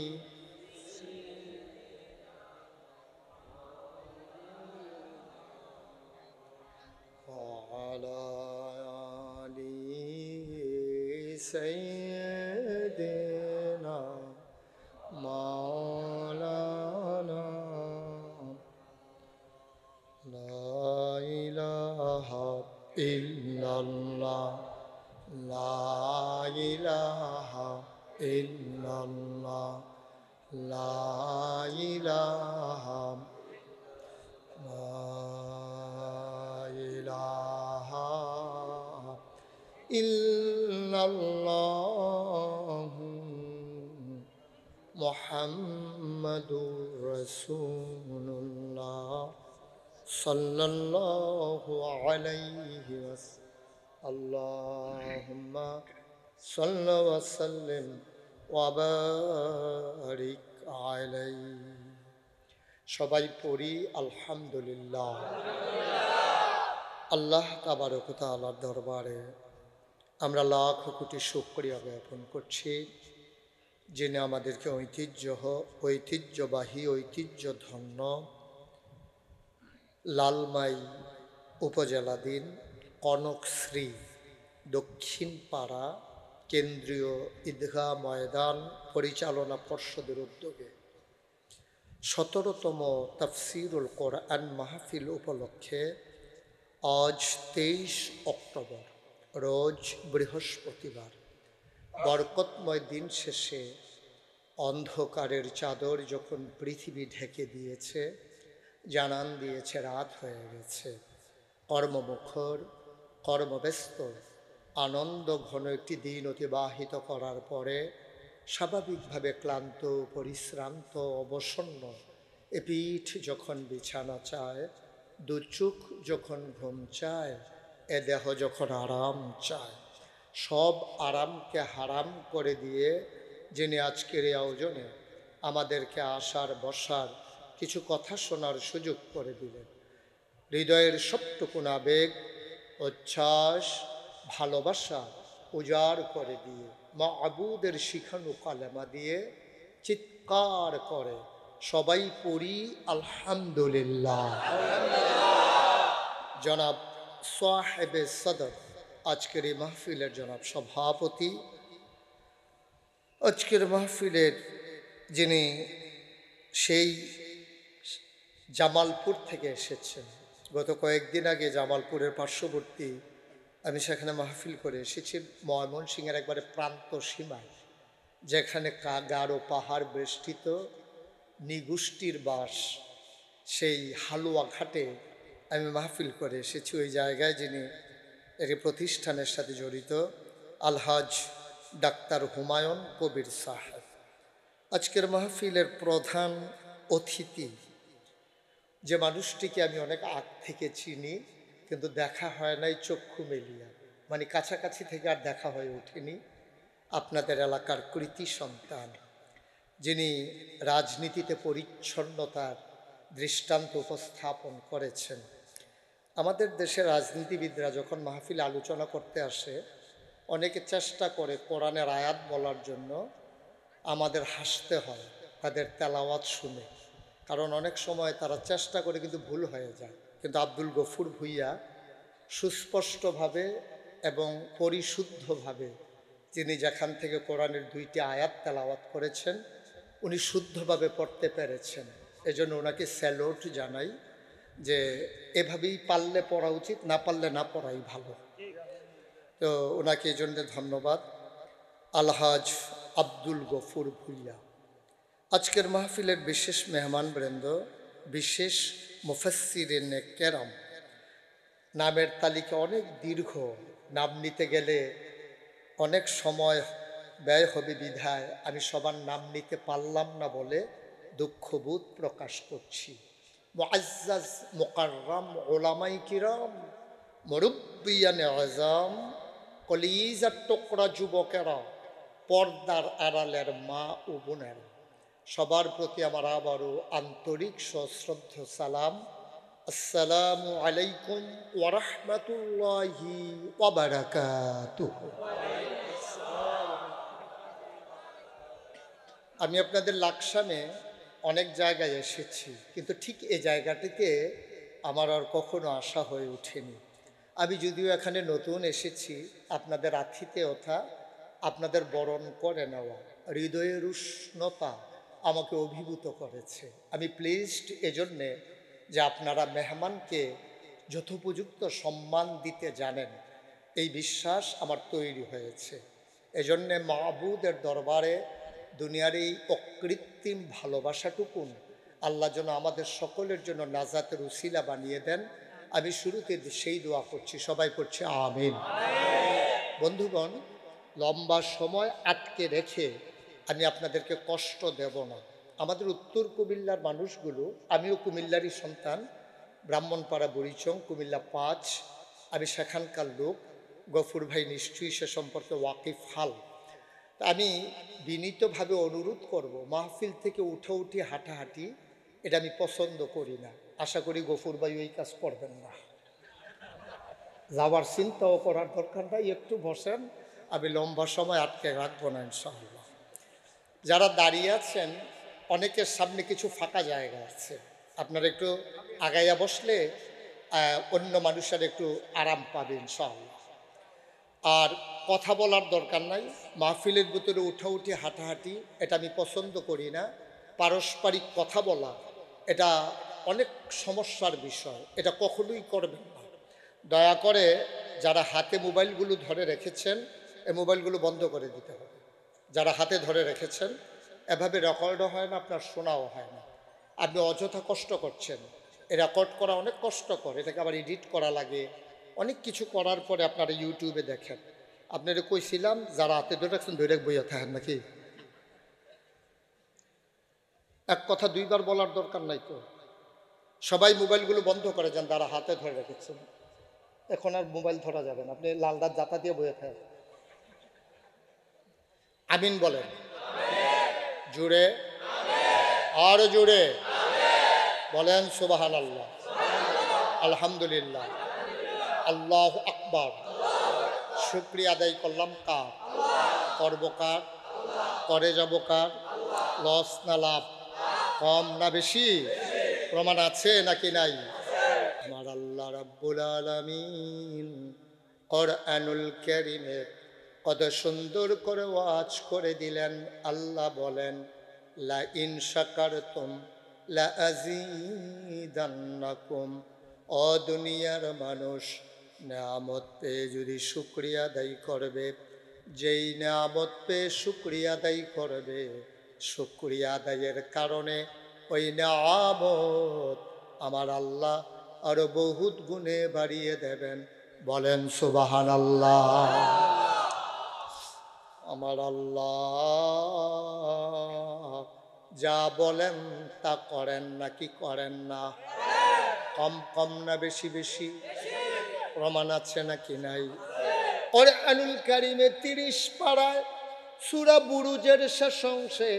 وعلى آل سيدنا مولانا لا إله إلا الله لا إله إلا الله لا إله إلا الله মুহাম্মাদুর রাসূলুল্লাহ সাল্লাল্লাহু আলাইহি ওয়াসাল্লাম। আল্লাহুম্মা সাল্লি ওয়া সাল্লিম ওয়া বারিক আলাইহি। সবাই পড়ি আলহামদুলিল্লাহ। আল্লাহ তাবারক ওয়া তাআলার দরবারে আমরা লাখ কোটি শুকরিয়া জ্ঞাপন করছি, যিনি আমাদেরকে ঐতিহ্যবাহী ঐতিহ্যধন্য লালমাই উপজেলাধীন কনকশ্রী দক্ষিণ পাড়া কেন্দ্রীয় ঈদগাহ ময়দান পরিচালনা পর্ষদের উদ্যোগে 17তম তাফসীরুল কোরআন মাহফিল উপলক্ষে আজ 23 অক্টোবর রোজ বৃহস্পতিবার বরকতময় দিন শেষে অন্ধকারের চাদর যখন পৃথিবী ঢেকে দিয়েছে, জানান দিয়েছে রাত হয়ে গেছে, কর্মমুখর কর্মব্যস্ত আনন্দ ঘন একটি দিন অতিবাহিত করার পরে স্বাভাবিকভাবে ক্লান্ত পরিশ্রান্ত অবসন্ন এ পিঠ যখন বিছানা চায়, দু চোখ যখন ঘুম চায়, এ দেহ যখন আরাম চায়, সব আরামকে হারাম করে দিয়ে যিনি আজকের এই আয়োজনে আমাদেরকে আসার বসার কিছু কথা শোনার সুযোগ করে দিলেন, হৃদয়ের সবটুকুন আবেগ উচ্ছ্বাস ভালোবাসা উজাড় করে দিয়ে মাবুদের শিখানো কালেমা দিয়ে চিৎকার করে সবাই পড়ি আলহামদুলিল্লাহ। জনাব সাহেবে সদর আজকের এই মাহফিলের জনাব সভাপতি, আজকের মাহফিলের যিনি সেই জামালপুর থেকে এসেছেন, গত কয়েকদিন আগে জামালপুরের পার্শ্ববর্তী আমি সেখানে মাহফিল করে এসেছি, ময়মনসিংহের একবারে প্রান্ত সীমায়, যেখানে গাঢ় পাহাড় বেষ্টিত নিগুষ্টির বাস, সেই হালুয়া ঘাটে আমি মাহফিল করে এসেছি। ওই জায়গায় যিনি একটি প্রতিষ্ঠানের সাথে জড়িত আলহাজ ডাক্তার হুমায়ুন কবির সাহেব, আজকের মাহফিলের প্রধান অতিথি, যে মানুষটিকে আমি অনেক আগ থেকে চিনি কিন্তু দেখা হয় নাই চক্ষু মেলিয়া, মানে কাছাকাছি থেকে আর দেখা হয়ে ওঠেনি, আপনাদের এলাকার কৃতি সন্তান, যিনি রাজনীতিতে পরিচ্ছন্নতার দৃষ্টান্ত উপস্থাপন করেছেন। আমাদের দেশের রাজনীতিবিদরা যখন মাহফিল আলোচনা করতে আসে, অনেকে চেষ্টা করে কোরআনের আয়াত বলার জন্য, আমাদের হাসতে হয় তাদের তেলাওয়াত শুনে, কারণ অনেক সময় তারা চেষ্টা করে কিন্তু ভুল হয়ে যায়। কিন্তু আব্দুল গফুর ভুইয়া সুস্পষ্টভাবে এবং পরিশুদ্ধভাবে তিনি যেখান থেকে কোরআনের 2টি আয়াত তেলাওয়াত করেছেন, উনি শুদ্ধভাবে পড়তে পেরেছেন, এজন্য ওনাকে স্যালুট জানাই, যে এভাবেই পারলে পড়া উচিত, না পারলে না পড়াই ভালো। তো ওনাকে এই জন্য ধন্যবাদ। আলহাজ আব্দুল গফুর ভুইয়া আজকের মাহফিলের বিশেষ মেহমানবৃন্দ, বিশেষ মুফাসসিরিনে কেরাম, নামের তালিকা অনেক দীর্ঘ, নাম নিতে গেলে অনেক সময় ব্যয় হবে বিধায় আমি সবার নাম নিতে পারলাম না বলে দুঃখবোধ প্রকাশ করছি। মুআজ্জাজ মুকাররম উলামাই কিরাম, মুরব্বিয়ানে আযম, কলিজার টুকরা যুবকেরা, পর্দার আড়ালের মা ও বোনেরা, সবার প্রতি আমার আবারও আন্তরিক সশ্রদ্ধ সালাম। আসসালামু আলাইকুম ওয়া রাহমাতুল্লাহি ওয়া বারাকাতুহু। আমি আপনাদের লাকসামে অনেক জায়গায় এসেছি, কিন্তু ঠিক এই জায়গাটিতে আমার আর কখনো আসা হয়ে ওঠেনি। আমি যদিও এখানে নতুন এসেছি, আপনাদের আতিথেয়তা, আপনাদের বরণ করে নেওয়া, হৃদয়ের উষ্ণতা আমাকে অভিভূত করেছে। আমি প্লিজড এজন্যে যে আপনারা মেহমানকে যথোপযুক্ত সম্মান দিতে জানেন, এই বিশ্বাস আমার তৈরি হয়েছে। এজন্যে মাবুদের দরবারে দুনিয়ার এই অকৃত্রিম ভালোবাসাটুকুন আল্লাহ যেন আমাদের সকলের জন্য নাজাতের উসিলা বানিয়ে দেন, আমি শুরুতে সেই দোয়া করছি, সবাই করছে আমিন। বন্ধুগণ, লম্বা সময় আটকে রেখে আমি আপনাদেরকে কষ্ট দেব না, আমাদের উত্তর কুমিল্লার মানুষগুলো, আমিও কুমিল্লারই সন্তান, ব্রাহ্মণপাড়া বুড়িচং, কুমিল্লা 5। আমি সেখানকার লোক। গফুর ভাই নিশ্চয়ই সে সম্পর্কে ওয়াকিফ হাল। আমি বিনীতভাবে অনুরোধ করব, মাহফিল থেকে উঠি হাঁটাহাঁটি এটা আমি পছন্দ করি না। আশা করি গফুর ভাই ওই কাজ করবেন না। যাওয়ার চিন্তাও করার দরকার নাই, একটু বসেন, আমি লম্বা সময় আটকে রাখবো না ইনশাআল্লাহ। যারা দাঁড়িয়ে আছেন অনেকের সামনে কিছু ফাঁকা জায়গা আছে, আপনারা একটু আগাইয়া বসলে অন্য মানুষের একটু আরাম পাবে ইনশাআল্লাহ। আর কথা বলার দরকার নাই, মাহফিলের ভিতরে উঠি হাঁটাহাঁটি এটা আমি পছন্দ করি না। পারস্পরিক কথা বলা এটা অনেক সমস্যার বিষয়, এটা কখনোই করবেন না। দয়া করে যারা হাতে মোবাইলগুলো ধরে রেখেছেন এই মোবাইলগুলো বন্ধ করে দিতে হবে। যারা হাতে ধরে রেখেছেন, এভাবে রেকর্ডও হয় না, আপনার শোনাও হয় না। আপনি অযথা কষ্ট করছেন। এ রেকর্ড করা অনেক কষ্টকর, এটাকে আবার এডিট করা লাগে, অনেক কিছু করার পরে আপনারা ইউটিউবে দেখেন। আপনারা কইছিলাম যারা হাতে ধরে রাখছেন ধরে বইয়া থাকেন নাকি? এক কথা দুইবার বলার দরকার নাই তো। সবাই মোবাইলগুলো বন্ধ করে যান যারা হাতে ধরে রেখেছেন। এখন আর মোবাইল ধরা যাবে না, আপনি লাল দাঁত জাতা দিয়ে বইয়া থাকেন। আমিন বলেন জুড়ে, আর জুড়ে বলেন সুবহানাল্লাহ, আলহামদুলিল্লাহ, আল্লাহু আকবার। শুকরিয়া আদায় করলাম কার? করব কার? করে যাব কার? লস না লাভ? কম না বেশি? প্রমাণ আছে নাকি নাই? আমার আল্লাহ রাব্বুল আলামিন কোরআনুল কারীমে কত সুন্দর করে ওয়াজ করে দিলেন। আল্লাহ বলেন লা ইন শাকারতুম লা আযীদান্নাকুম। ও দুনিয়ার মানুষ, নেয়ামত পেয়ে যদি শুকরিয়া আদায় করবে, যেই নেয়ামত পেয়ে শুকরিয়া আদায় করবে, শুকরিয়া আদায়ের কারণে ওই নেয়ামত আমার আল্লাহ আরো বহুত গুণে বাড়িয়ে দেবেন। বলেন সুবহানাল্লাহ। আমার আল্লাহ যা বলেন তা করেন নাকি করেন না? কম কম না বেশি বেশি? প্রমাণ আছে নাকি নাই? কোরআনুল কারীমে 30 পারায় সূরা বুরুজের শেষ অংশে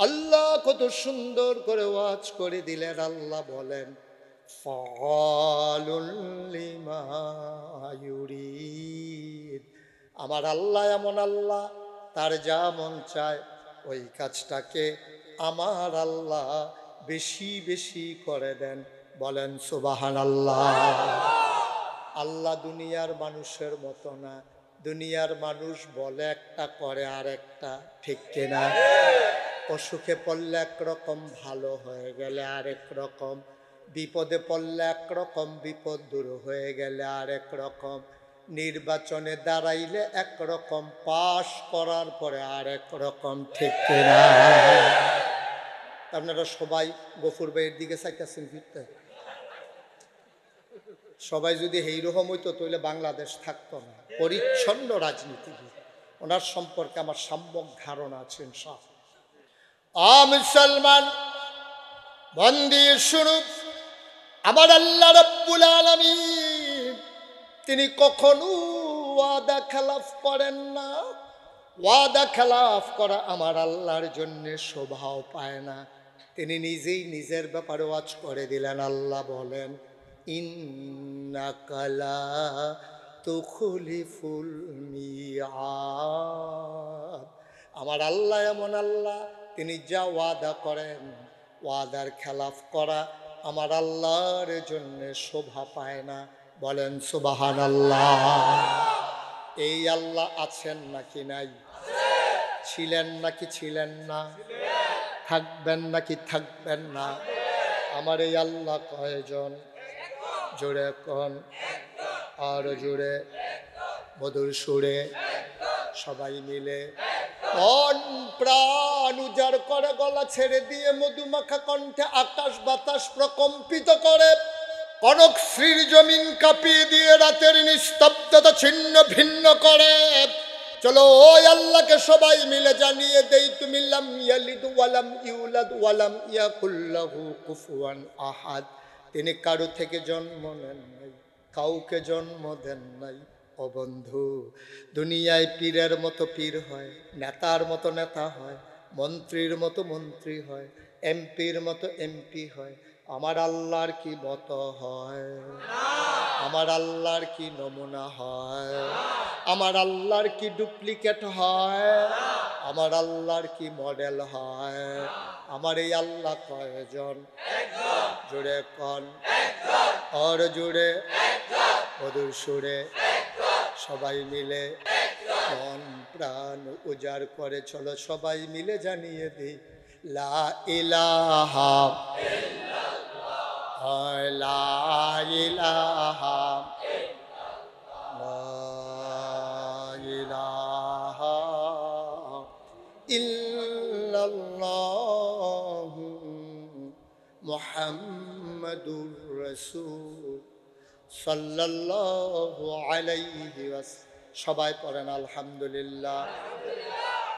আল্লাহ কত সুন্দর করে ওয়াজ করে দিলেন। আল্লাহ বলেন ফাআলুল লিমা ইউরিদ। আমার আল্লাহ এমন আল্লাহ, তার যা মন চায় ওই কাজটাকে আমার আল্লাহ বেশি বেশি করে দেন। বলেন সুবহানাল্লাহ। আল্লাহ দুনিয়ার মানুষের মতো না। দুনিয়ার মানুষ বলে একটা করে আর একটা, ঠিক কিনা? অসুখে পড়লে একরকম, ভালো হয়ে গেলে আরেক রকম, বিপদে পড়লে একরকম, বিপদ দূর হয়ে গেলে আরেক রকম, নির্বাচনে দাঁড়াইলে একরকম, পাশ করার পরে আরেক রকম, ঠিক কিনা? আপনারা সবাই গফুর ভাইয়ের দিকে চাইতেছেন ফিরতে। সবাই যদি এইরকম হইতো তাহলে বাংলাদেশ থাকতো না। পরিচ্ছন্ন রাজনীতিবিদ, ওনার সম্পর্কে আমার সম্যক ধারণা আছে ইনশাআল্লাহ। মুসলমান মন্দির শুনুন, আমার আল্লাহ রাব্বুল আলামিন তিনি কখনো ওয়াদা খেলাফ করেন না। ওয়াদা খেলাফ করা আমার আল্লাহর জন্য শোভাও পায় না। তিনি নিজেই নিজের ব্যাপারে ওয়াজ করে দিলেন। আল্লাহ বলেন ইন্নাকা লা তুখলিফুল মিআদ। আমার আল্লাহ এমন আল্লাহ, তিনি যা ওয়াদা করেন, ওয়াদার খেলাফ করা আমার আল্লাহর জন্য শোভা পায় না। বলেন সুবহানাল্লাহ। এই আল্লাহ আছেন নাকি নাই? ছিলেন নাকি ছিলেন না? থাকবেন নাকি থাকবেন না? আমার এই আল্লাহ কয়জন? জোরে কোন, আর জোরে মধুর সুরে সবাই মিলে মন প্রাণ উজাড় করে গলা ছেড়ে দিয়ে মধুমাখা কণ্ঠে আকাশ বাতাস প্রকম্পিত করে, কনক শ্রীর জমিন কাঁপিয়ে দিয়ে রাতের নিস্তব্ধতা ছিন্ন ভিন্ন করে, চলো ওই আল্লাহকে সবাই মিলে জানিয়ে দেই, তুমি লাম ইয়ালিদ ওয়ালাম ইউলাদ ওয়ালাম ইয়াকুল লাহু কুফুয়ান আহাদ। তিনি কারো থেকে জন্ম নেন নাই, কাউকে জন্ম দেন নাই। ও বন্ধু, দুনিয়ায় পীরের মতো পীর হয়, নেতার মতো নেতা হয়, মন্ত্রীর মতো মন্ত্রী হয়, এমপির মতো এমপি হয়। আমার আল্লাহর কি মতো হয়? আমার আল্লাহর কি নমুনা হয়? আমার আল্লাহর কি ডুপ্লিকেট হয়? আমার আল্লাহর কি মডেল হয়? আমার এই আল্লাহ কয়জন? জুড়ে কন আর জুড়ে মধুর সুরে সবাই মিলে মন প্রাণ উজাড় করে চলো সবাই মিলে জানিয়ে দিই, লা ইলাহা লা ইলাহা লা ইলাহা ইল্লাল্লাহু মুহাম্মাদুর রাসূল সাল্লাল্লাহু আলাইহি ওয়াসাল্লাম। সবাই পড়েন আলহামদুলিল্লাহ।